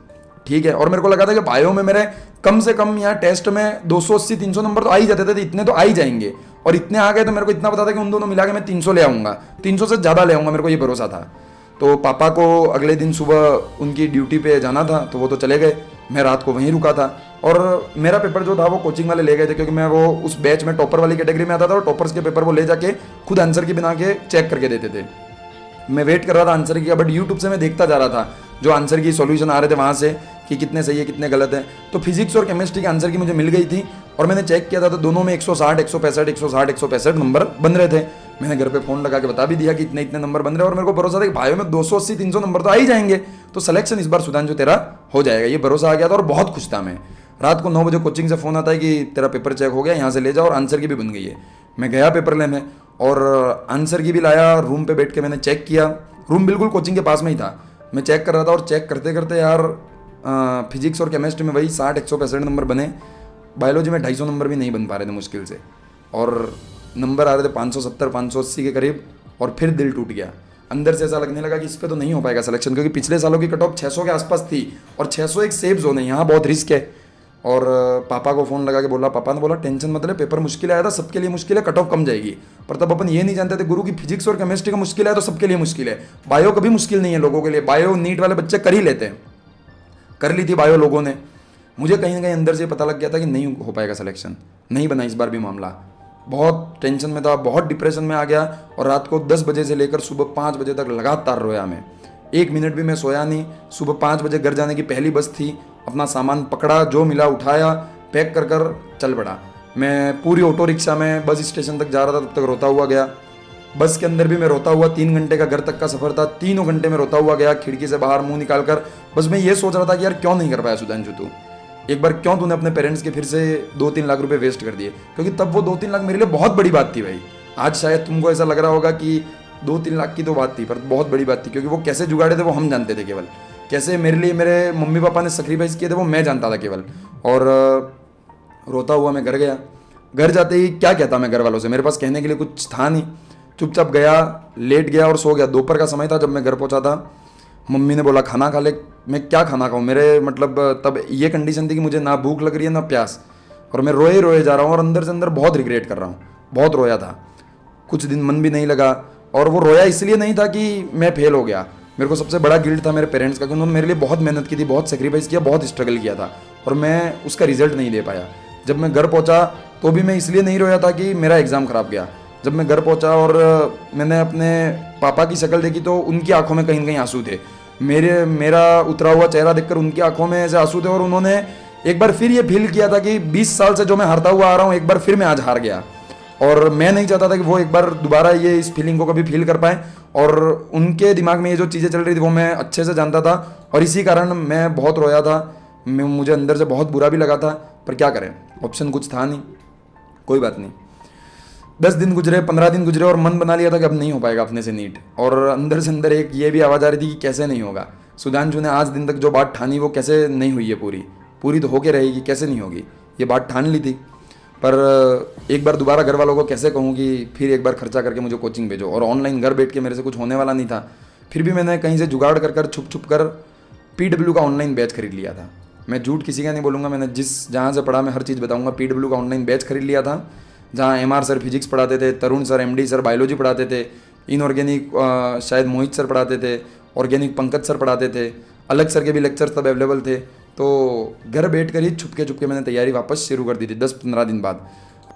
ठीक है। और मेरे को लगा था कि बायो में मेरे कम से कम यहाँ टेस्ट में 280-300 नंबर तो आ ही जाते थे, इतने तो आ ही जाएंगे। और इतने आ गए तो मेरे को इतना पता था कि उन दोनों मिला के मैं 300 ले आऊँगा, 300 से ज़्यादा ले आऊँगा, मेरे को ये भरोसा था। तो पापा को अगले दिन सुबह उनकी ड्यूटी पे जाना था, तो वो तो चले गए, मैं रात को वहीं रुका था। और मेरा पेपर जो था वो कोचिंग वाले ले गए थे, क्योंकि मैं वो उस बैच में टॉपर वाली कैटेगरी में आता था, और टॉपर्स के पेपर वो ले जाके खुद आंसर की बना के चेक करके देते थे। मैं वेट कर रहा था आंसर की, बट यूट्यूब से मैं देखता जा रहा था जो आंसर की सॉल्यूशन आ रहे थे वहाँ से कि कितने सही है कितने गलत है। तो फिजिक्स और केमिस्ट्री के आंसर की मुझे मिल गई थी, और मैंने चेक किया था तो दोनों में 160, 165, 160, 165 नंबर बन रहे थे। मैंने घर पे फ़ोन लगा के बता भी दिया कि इतने इतने नंबर बन रहे हैं, और मेरे को भरोसा था कि भाइयों में 280-300 नंबर तो आ ही जाएंगे, तो सिलेक्शन इस बार सुधांशु तेरा हो जाएगा, ये भरोसा आ गया था और बहुत खुश था मैं। रात को 9 बजे कोचिंग से फ़ोन आता है कि तेरा पेपर चेक हो गया, यहाँ से ले जाओ, और आंसर की भी बन गई है। मैं गया पेपर लेने और आंसर की भी लाया, रूम पे बैठ के मैंने चेक किया। रूम बिल्कुल कोचिंग के पास में ही था। मैं चेक कर रहा था और चेक करते करते यार फिजिक्स और केमिस्ट्री में वही 60-165 नंबर बने। बायोलॉजी में 250 नंबर भी नहीं बन पा रहे थे मुश्किल से, और नंबर आ रहे थे 570-580 के करीब। और फिर दिल टूट गया, अंदर से ऐसा लगने लगा कि इस पे तो नहीं हो पाएगा सिलेक्शन, क्योंकि पिछले सालों की कट ऑफ 600 के आसपास थी और 600 एक सेफ जोन है, यहाँ बहुत रिस्क है। और पापा को फ़ोन लगा के बोला, पापा ने बोला टेंशन मत ले, पेपर मुश्किल आया था, सबके लिए मुश्किल है, कट ऑफ कम जाएगी। पर तब अपन ये नहीं जानते थे गुरु की फिजिक्स और केमिस्ट्री का मुश्किल है तो सबके लिए मुश्किल है। बायो कभी मुश्किल नहीं है लोगों के लिए, बायो नीट वाले बच्चे कर ही लेते हैं, कर ली थी बायो लोगों ने। मुझे कहीं ना कहीं अंदर से पता लग गया था कि नहीं हो पाएगा सिलेक्शन, नहीं बना इस बार भी मामला। बहुत टेंशन में था, बहुत डिप्रेशन में आ गया, और रात को 10 बजे से लेकर सुबह 5 बजे तक लगातार रोया मैं, 1 मिनट भी मैं सोया नहीं। सुबह 5 बजे घर जाने की पहली बस थी, अपना सामान पकड़ा, जो मिला उठाया, पैक कर कर चल पड़ा। मैं पूरी ऑटो रिक्शा में बस स्टेशन तक जा रहा था, तब तक रोता हुआ गया। बस के अंदर भी मैं रोता हुआ, 3 घंटे का घर तक का सफर था, तीनों घंटे में रोता हुआ गया, खिड़की से बाहर मुंह निकाल कर। बस मैं ये सोच रहा था कि यार क्यों नहीं कर पाया सुधांशु तू, एक बार क्यों तूने अपने पेरेंट्स के फिर से 2-3 लाख रुपए वेस्ट कर दिए, क्योंकि तब वो 2-3 लाख मेरे लिए बहुत बड़ी बात थी भाई। आज शायद तुमको ऐसा लग रहा होगा कि 2-3 लाख की तो बात थी, पर बहुत बड़ी बात थी, क्योंकि वो कैसे जुगाड़े थे वो हम जानते थे केवल, कैसे मेरे लिए मेरे मम्मी पापा ने सेक्रीफाइस किए थे वो मैं जानता था केवल। और रोता हुआ मैं घर गया। घर जाते ही क्या कहता मैं घर वालों से, मेरे पास कहने के लिए कुछ था नहीं। चुपचाप गया, लेट गया और सो गया। दोपहर का समय था जब मैं घर पहुंचा था। मम्मी ने बोला खाना खा ले। मैं क्या खाना खाऊं, मेरे मतलब तब ये कंडीशन थी कि मुझे ना भूख लग रही है ना प्यास, और मैं रोए रोए जा रहा हूँ और अंदर से अंदर बहुत रिग्रेट कर रहा हूँ। बहुत रोया था, कुछ दिन मन भी नहीं लगा। और वो रोया इसलिए नहीं था कि मैं फेल हो गया, मेरे को सबसे बड़ा गिल्ट था मेरे पेरेंट्स का, कि उन्होंने मेरे लिए बहुत मेहनत की थी, बहुत सेक्रीफाइस किया, बहुत स्ट्रगल किया था, और मैं उसका रिजल्ट नहीं दे पाया। जब मैं घर पहुंचा तो भी मैं इसलिए नहीं रोया था कि मेरा एग्ज़ाम ख़राब गया। जब मैं घर पहुंचा और मैंने अपने पापा की शक्ल देखी तो उनकी आंखों में कहीं ना कहीं आंसू थे। मेरा उतरा हुआ चेहरा देखकर उनकी आंखों में ऐसे आंसू थे, और उन्होंने एक बार फिर ये फील किया था कि 20 साल से जो मैं हारता हुआ आ रहा हूँ, एक बार फिर मैं आज हार गया। और मैं नहीं चाहता था कि वो एक बार दोबारा ये इस फीलिंग को कभी फील कर पाए, और उनके दिमाग में ये जो चीज़ें चल रही थी वो मैं अच्छे से जानता था, और इसी कारण मैं बहुत रोया था। मुझे अंदर से बहुत बुरा भी लगा था, पर क्या करें, ऑप्शन कुछ था नहीं। कोई बात नहीं, 10 दिन गुजरे, 15 दिन गुजरे, और मन बना लिया था कि अब नहीं हो पाएगा अपने से नीट। और अंदर से अंदर एक ये भी आवाज़ आ रही थी कि कैसे नहीं होगा, सुधांशु ने आज दिन तक जो बात ठानी वो कैसे नहीं हुई है, पूरी तो होके रहेगी, कैसे नहीं होगी, ये बात ठान ली थी। पर एक बार दोबारा घर वालों को कैसे कहूँ कि फिर एक बार खर्चा करके मुझे कोचिंग भेजो, और ऑनलाइन घर बैठ के मेरे से कुछ होने वाला नहीं था। फिर भी मैंने कहीं से जुगाड़ कर छुप छुप कर PW का ऑनलाइन बैच खरीद लिया था। मैं झूठ किसी का नहीं बोलूँगा, मैंने जहाँ से पढ़ा मैं हर चीज़ बताऊँगा। PW का ऑनलाइन बैच खरीद लिया था, जहाँ MR सर फिजिक्स पढ़ाते थे, तरुण सर MD सर बायोलॉजी पढ़ाते थे, इनऑर्गेनिक शायद मोहित सर पढ़ाते थे, ऑर्गेनिक पंकज सर पढ़ाते थे, अलग सर के भी लेक्चर्स तब अवेलेबल थे। तो घर बैठ कर ही छुपके मैंने तैयारी वापस शुरू कर दी थी 10-15 दिन बाद,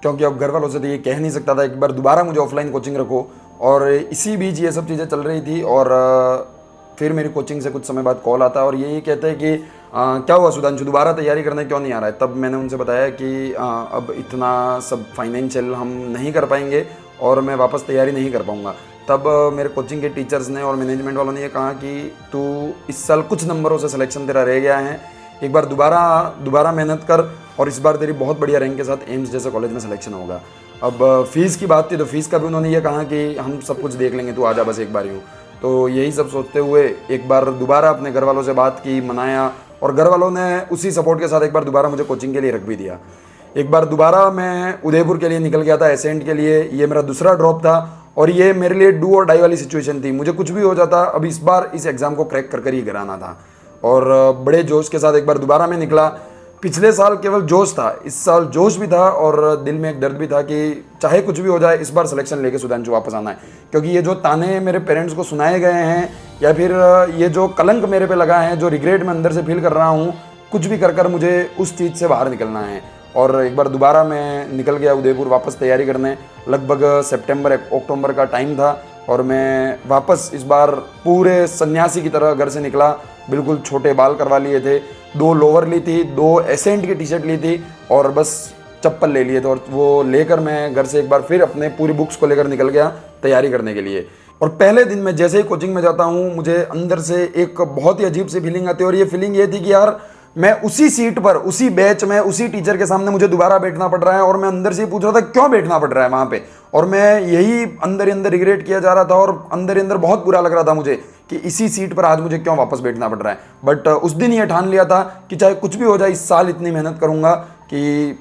क्योंकि अब घर वालों से तो ये कह नहीं सकता था एक बार दोबारा मुझे ऑफलाइन कोचिंग रखो। और इसी बीच ये सब चीज़ें चल रही थी, और फिर मेरी कोचिंग से कुछ समय बाद कॉल आता है और ये कहते हैं कि क्या हुआ सुधांशु, दोबारा तैयारी करने क्यों नहीं आ रहा है। तब मैंने उनसे बताया कि अब इतना सब फाइनेंशियल हम नहीं कर पाएंगे और मैं वापस तैयारी नहीं कर पाऊँगा। तब मेरे कोचिंग के टीचर्स ने और मैनेजमेंट वालों ने ये कहा कि तू इस साल कुछ नंबरों से सिलेक्शन तेरा रह गया है, एक बार दोबारा मेहनत कर, और इस बार तेरी बहुत बढ़िया रैंक के साथ एम्स जैसे कॉलेज में सिलेक्शन होगा। अब फ़ीस की बात थी तो फीस का भी उन्होंने ये कहा कि हम सब कुछ देख लेंगे, तू आ जा बस एक बार यूँ। तो यही सब सोचते हुए एक बार दोबारा अपने घर वालों से बात की, मनाया, और घर वालों ने उसी सपोर्ट के साथ एक बार दोबारा मुझे कोचिंग के लिए रख भी दिया। एक बार दोबारा मैं उदयपुर के लिए निकल गया था एसेंट के लिए। ये मेरा दूसरा ड्रॉप था और ये मेरे लिए डू और डाई वाली सिचुएशन थी। मुझे कुछ भी हो जाता, अब इस बार इस एग्ज़ाम को क्रैक कर ही घर आना था। और बड़े जोश के साथ एक बार दोबारा मैं निकला। पिछले साल केवल जोश था, इस साल जोश भी था और दिल में एक दर्द भी था कि चाहे कुछ भी हो जाए इस बार सिलेक्शन लेके सुधांशु वापस आना है। क्योंकि ये जो ताने मेरे पेरेंट्स को सुनाए गए हैं या फिर ये जो कलंक मेरे पे लगा है, जो रिग्रेट मैं अंदर से फील कर रहा हूँ, कुछ भी कर मुझे उस चीज़ से बाहर निकलना है। और एक बार दोबारा मैं निकल गया उदयपुर वापस तैयारी करने। लगभग सितंबर अक्टूबर का टाइम था और मैं वापस इस बार पूरे सन्यासी की तरह घर से निकला। बिल्कुल छोटे बाल करवा लिए थे, 2 लोअर ली थी, 2 एसेंट की टी शर्ट ली थी और बस चप्पल ले लिए थे और वो लेकर मैं घर से एक बार फिर अपने पूरी बुक्स को लेकर निकल गया तैयारी करने के लिए। और पहले दिन मैं जैसे ही कोचिंग में जाता हूँ मुझे अंदर से एक बहुत ही अजीब सी फीलिंग आती है, और ये फीलिंग ये थी कि यार मैं उसी सीट पर, उसी बैच में, उसी टीचर के सामने मुझे दोबारा बैठना पड़ रहा है, और मैं अंदर से पूछ रहा था क्यों बैठना पड़ रहा है वहां पे। और मैं यही अंदर ही अंदर रिग्रेट किया जा रहा था, और अंदर ही अंदर बहुत बुरा लग रहा था मुझे कि इसी सीट पर आज मुझे क्यों वापस बैठना पड़ रहा है। बट उस दिन ये ठान लिया था कि चाहे कुछ भी हो जाए, इस साल इतनी मेहनत करूंगा कि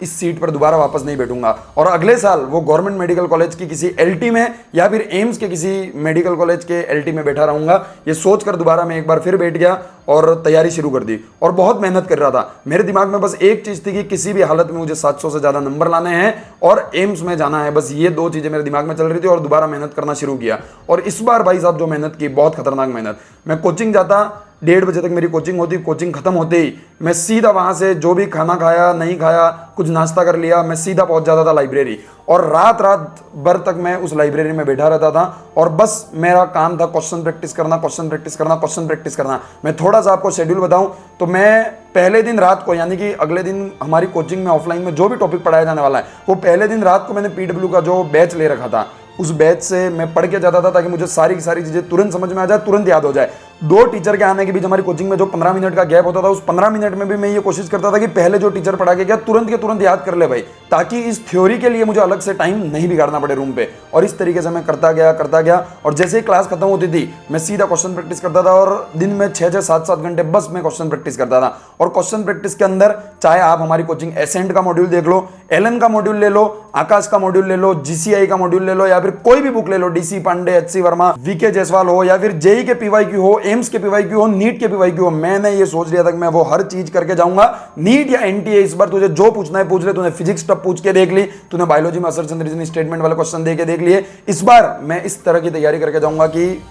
इस सीट पर दोबारा वापस नहीं बैठूंगा। और अगले साल वो गवर्नमेंट मेडिकल कॉलेज की किसी एलटी में या फिर एम्स के किसी मेडिकल कॉलेज के एलटी में बैठा रहूंगा, ये सोचकर दोबारा मैं एक बार फिर बैठ गया और तैयारी शुरू कर दी। और बहुत मेहनत कर रहा था। मेरे दिमाग में बस एक चीज थी कि किसी भी हालत में मुझे 700 से ज्यादा नंबर लाने हैं और एम्स में जाना है। बस ये दो चीजें मेरे दिमाग में चल रही थी और दोबारा मेहनत करना शुरू किया। और इस बार भाई साहब जो मेहनत की, बहुत खतरनाक मेहनत। मैं कोचिंग जाता, 1:30 बजे तक मेरी कोचिंग होती। कोचिंग खत्म होते ही मैं सीधा वहां से जो भी खाना खाया, नहीं खाया, कुछ नाश्ता कर लिया, मैं सीधा पहुंच जाता था लाइब्रेरी। और रात रात भर तक मैं उस लाइब्रेरी में बैठा रहता था और बस मेरा काम था क्वेश्चन प्रैक्टिस करना, क्वेश्चन प्रैक्टिस करना, क्वेश्चन प्रैक्टिस करना। मैं थोड़ा सा आपको शेड्यूल बताऊं तो मैं पहले दिन रात को, यानी कि अगले दिन हमारी कोचिंग में ऑफलाइन में जो भी टॉपिक पढ़ाया जाने वाला है, वो पहले दिन रात को मैंने पीडब्ल्यू का जो बैच ले रखा था, उस बैच से मैं पढ़ के जाता था ताकि मुझे सारी की सारी चीजें तुरंत समझ में आ जाए, तुरंत याद हो जाए। 2 टीचर के आने के बीच हमारी कोचिंग में जो 15 मिनट का गैप होता था, उस 15 मिनट में भी मैं ये कोशिश करता था कि पहले जो टीचर पढ़ा के गया तुरंत के तुरंत याद कर ले भाई, ताकि इस थ्योरी के लिए मुझे अलग से टाइम नहीं बिगाड़ना पड़े रूम पे। और इस तरीके से मैं करता गया। और जैसे ही क्लास खत्म होती थी मैं सीधा क्वेश्चन प्रैक्टिस करता था और दिन में 6-6, 7-7 घंटे बस मैं क्वेश्चन प्रैक्टिस करता था। और क्वेश्चन प्रैक्टिस के अंदर चाहे आप हमारी कोचिंग एसेंट का मॉड्यूल देख लो, एलन का मॉड्यूल ले लो, आकाश का मॉड्यूल ले लो, जीसीआई का मॉड्यूल ले लो, या फिर कोई भी बुक ले लो, DC Pandey, HC Verma, VK Jaiswal हो, या फिर जेई के पीवाईक्यू हो, एम्स के पीवाईक्यू हो, नीट के पीवाईक्यू हो, मैंने ये सोच लिया था कि मैं वो हर चीज करके जाऊंगा। नीट या एनटीए इस बार तुझे जो पूछना है पूछ ले। तूने फिजिक्स टप पूछ के देख ली, तूने बायोलॉजी में असर्शन रीजनिंग स्टेटमेंट वाले क्वेश्चन दे के देख लिए। इस बार मैं इस तरह की तैयारी करके जाऊंगा कि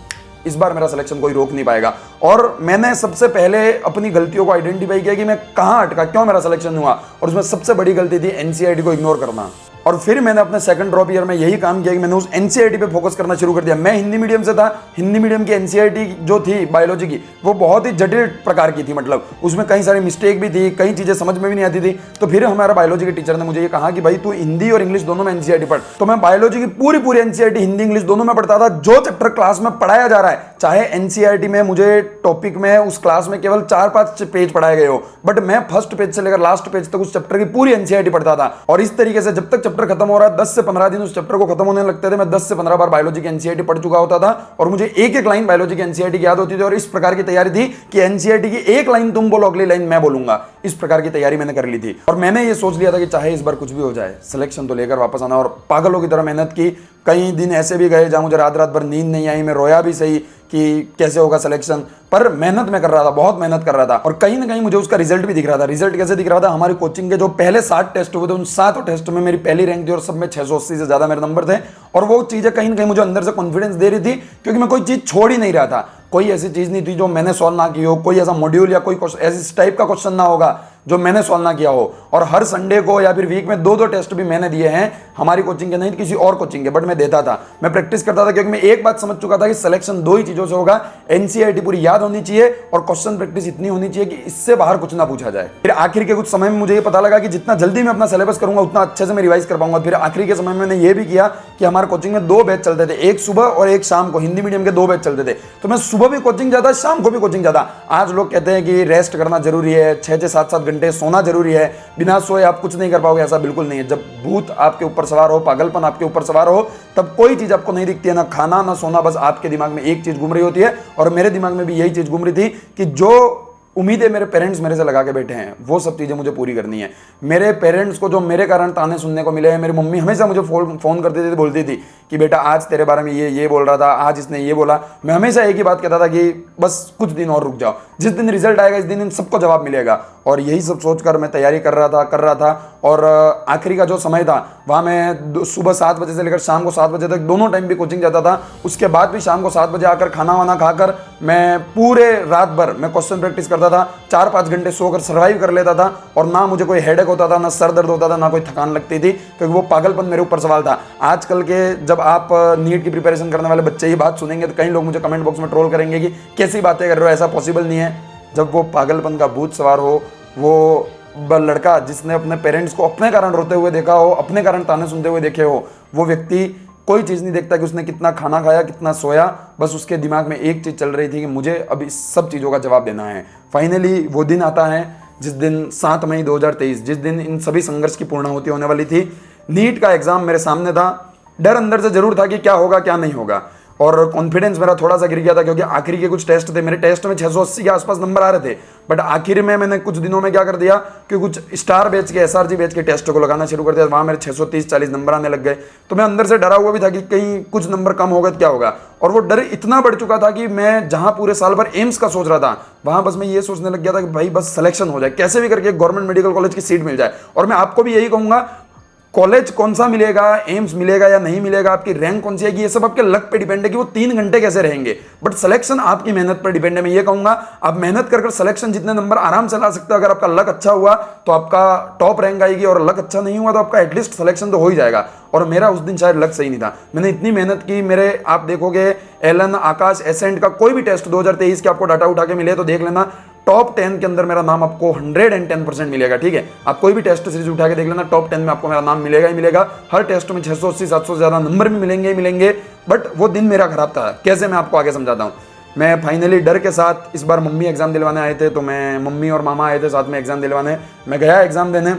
इस बार मेरा सिलेक्शन कोई रोक नहीं पाएगा। और मैंने सबसे पहले अपनी गलतियों को आइडेंटिफाई किया कि मैं कहां अटका, क्यों मेरा सिलेक्शन हुआ। और उसमें सबसे बड़ी गलती थी एनसीईआरटी को इग्नोर करना। और फिर मैंने अपने सेकंड ड्रॉप ईयर में यही काम किया कि मैंने उस एनसीईआरटी पे फोकस करना शुरू कर दिया। मैं हिंदी मीडियम से था, हिंदी मीडियम की एनसीईआरटी जो थी बायोलॉजी की, वो बहुत ही जटिल प्रकार की थी। मतलब उसमें कई सारी मिस्टेक भी थी, कई चीजें समझ में भी नहीं आती थी। तो फिर हमारा बायोलॉजी के टीचर ने मुझे ये कहा कि भाई तू हिंदी और इंग्लिश दोनों में एनसीईआरटी पढ़। तो मैं बायोलॉजी की पूरी एनसीईआरटी हिंदी इंग्लिश दोनों में पढ़ता था। जो चैप्टर क्लास में पढ़ाया जा रहा है, चाहे एनसीईआरटी में मुझे टॉपिक में उस क्लास में केवल 4-5 पेज पढ़ाए गए हो, बट मैं फर्स्ट पेज से लेकर लास्ट पेज तक उस चैप्टर की पूरी एनसीईआरटी पढ़ता था। और इस तरीके से जब तक चैप्टर खत्म हो रहा है, 10 से 15 दिन उस चैप्टर को खत्म होने लगते थे, मैं 10 से 15 बार बायोलॉजी की एनसीईआरटी पढ़ चुका होता था। और मुझे एक लाइन बायोलॉजी की एनसीईआरटी की याद होती थी। और इस प्रकार की तैयारी थी कि एनसीईआरटी की एक लाइन तुम बोलो, अगली लाइन मैं बोलूंगा। इस प्रकार की तैयारी मैंने कर ली थी। और मैंने ये सोच लिया था कि चाहे इस बार कुछ भी हो जाए, सिलेक्शन तो लेकर वापस आना। और पागलों की तरह मेहनत की। कई दिन ऐसे भी गए जहां मुझे रात रात भर नींद नहीं आई, मैं रोया भी सही कि कैसे होगा सिलेक्शन, पर मेहनत मैं कर रहा था, बहुत मेहनत कर रहा था। और कहीं ना कहीं मुझे उसका रिजल्ट भी दिख रहा था। रिजल्ट कैसे दिख रहा था? हमारी कोचिंग के जो पहले 7 टेस्ट हुए थे, उन 7 टेस्ट में मेरी पहली रैंक थी और सब में 680 से ज्यादा मेरे नंबर थे। और वो चीजें कहीं ना कहीं मुझे अंदर से कॉन्फिडेंस दे रही थी, क्योंकि मैं कोई चीज छोड़ ही नहीं रहा था। कोई ऐसी चीज नहीं थी जो मैंने सॉल्व ना की हो, कोई ऐसा मॉड्यूल या कोई ऐसी टाइप का क्वेश्चन ना होगा जो मैंने सॉल्व ना किया हो। और हर संडे को या फिर वीक में 2-2 टेस्ट भी मैंने दिए हैं, हमारी कोचिंग के नहीं, किसी और कोचिंग के, बट मैं देता था, मैं प्रैक्टिस करता था, क्योंकि मैं एक बात समझ चुका था कि सिलेक्शन 2 ही चीजों से होगा। एनसीईआरटी पूरी याद होनी चाहिए और क्वेश्चन प्रैक्टिस इतनी होनी चाहिए कि इससे बाहर कुछ ना पूछा जाए। फिर आखिर के कुछ समय में मुझे ये पता लगा कि जितना जल्दी मैं अपना सिलेबस करूंगा उतना अच्छे से मैं रिवाइज कर पाऊंगा। फिर आखिरी के समय में मैंने ये भी किया कि हमारे कोचिंग में 2 बैच चलते थे, एक सुबह और एक शाम को। हिंदी मीडियम के 2 बैच चलते थे, तो मैं सुबह भी कोचिंग जाता, शाम को भी कोचिंग जाता। आज लोग कहते हैं कि रेस्ट करना जरूरी है, 6-6, 7-7 घंटे सोना जरूरी है, बिना सोए आप कुछ नहीं कर पाओगे। ऐसा बिल्कुल नहीं है। जब भूत आपके ऊपर सवार हो, पागलपन आपके ऊपर सवार हो, तब कोई चीज आपको नहीं दिखती है, ना खाना ना सोना, बस आपके दिमाग में एक चीज घूम रही होती है। और मेरे दिमाग में भी यही चीज घूम रही थी कि जो उम्मीदें मेरे पेरेंट्स मेरे से लगा के बैठे हैं, वो सब चीजें मुझे पूरी करनी है। मेरे पेरेंट्स को जो मेरे कारण ताने सुनने को मिले हैं, मेरी मम्मी हमेशा मुझे फोन करती थी, बोलती थी कि बेटा आज तेरे बारे में ये बोल रहा था, आज इसने ये बोला। मैं हमेशा एक ही बात कहता था कि बस कुछ दिन और रुक जाओ, जिस दिन रिजल्ट आएगा इस दिन इन सबको जवाब मिलेगा। और यही सब सोचकर मैं तैयारी कर रहा था। और आखिरी का जो समय था, वहाँ मैं सुबह 7 बजे से लेकर शाम को 7 बजे तक दोनों टाइम भी कोचिंग जाता था। उसके बाद भी शाम को 7 बजे आकर खाना वाना खाकर मैं पूरे रात भर मैं क्वेश्चन प्रैक्टिस करता था। 4-5 घंटे सोकर सर्वाइव कर लेता था। और ना मुझे कोई हेडेक होता था, ना सर दर्द होता था, ना कोई थकान लगती थी, क्योंकि वो पागलपन मेरे ऊपर सवाल था। आजकल के जब आप नीट की प्रिपरेशन करने वाले बच्चे ये बात सुनेंगे तो कई लोग मुझे कमेंट बॉक्स में ट्रोल करेंगे कि कैसी बातें कर रहे हो, ऐसा पॉसिबल नहीं है। जब वो पागलपन का भूत सवार हो, वो लड़का जिसने अपने पेरेंट्स को अपने कारण रोते हुए देखा हो, अपने कारण ताने सुनते हुए देखे हो, वो व्यक्ति कोई चीज़ नहीं देखता कि उसने कितना खाना खाया, कितना सोया, बस उसके दिमाग में एक चीज़ चल रही थी कि मुझे अब इस सब चीज़ों का जवाब देना है। फाइनली वो दिन आता है जिस दिन 7 मई 2023, जिस दिन इन सभी संघर्ष की पूर्णाहुति होने वाली थी। नीट का एग्ज़ाम मेरे सामने था। डर अंदर से जरूर था कि क्या होगा क्या नहीं होगा, और कॉन्फिडेंस मेरा थोड़ा सा गिर गया था क्योंकि आखिरी के कुछ टेस्ट थे, मेरे टेस्ट में 680 के आसपास नंबर आ रहे थे। बट आखिर में मैंने कुछ दिनों में क्या कर दिया कि कुछ स्टार बैच के, एसआरजी बैच के टेस्ट को लगाना शुरू कर दिया। वहाँ मेरे 630-40 नंबर आने लग गए। तो मैं अंदर से डरा हुआ भी था कि कहीं कुछ नंबर कम होगा तो क्या होगा। और वो डर इतना बढ़ चुका था कि मैं जहाँ पूरे साल भर एम्स का सोच रहा था, वहाँ बस मैं ये सोचने लग गया था कि भाई बस सिलेक्शन हो जाए, कैसे भी करके गवर्नमेंट मेडिकल कॉलेज की सीट मिल जाए। और मैं आपको भी यही कहूँगा, कॉलेज कौन सा मिलेगा, एम्स मिलेगा या नहीं मिलेगा, आपकी रैंक कौन सी आएगी, ये सब आपके लक पे डिपेंड है कि वो 3 घंटे कैसे रहेंगे। बट सिलेक्शन आपकी मेहनत पर डिपेंड है। मैं ये कहूंगा, आप मेहनत कर सिलेक्शन जितने नंबर आराम से ला सकते हो। अगर आपका लक अच्छा हुआ तो आपका टॉप रैंक आएगी, और लक अच्छा नहीं हुआ तो आपका एटलीस्ट सिलेक्शन तो हो ही जाएगा। और मेरा उस दिन शायद लक सही नहीं था। मैंने इतनी मेहनत की, मेरे आप देखोगे एलन, आकाश, एसेंट का कोई भी टेस्ट 2023 के आपको डाटा उठा के मिले तो देख लेना, टॉप 10 के अंदर मेरा नाम आपको 110% मिलेगा। ठीक है, आप कोई भी टेस्ट सीरीज उठा के देख लेना, टॉप 10 में आपको मेरा नाम मिलेगा ही मिलेगा। हर टेस्ट में 680-700 से ज्यादा नंबर भी मिलेंगे ही मिलेंगे। बट वो दिन मेरा खराब था। कैसे, मैं आपको आगे समझाता हूँ। मैं फाइनली डर के साथ, इस बार मम्मी एग्जाम दिलवाने आए थे, तो मैं, मम्मी और मामा आए थे साथ में एग्जाम दिलवाने। मैं गया एग्जाम देने।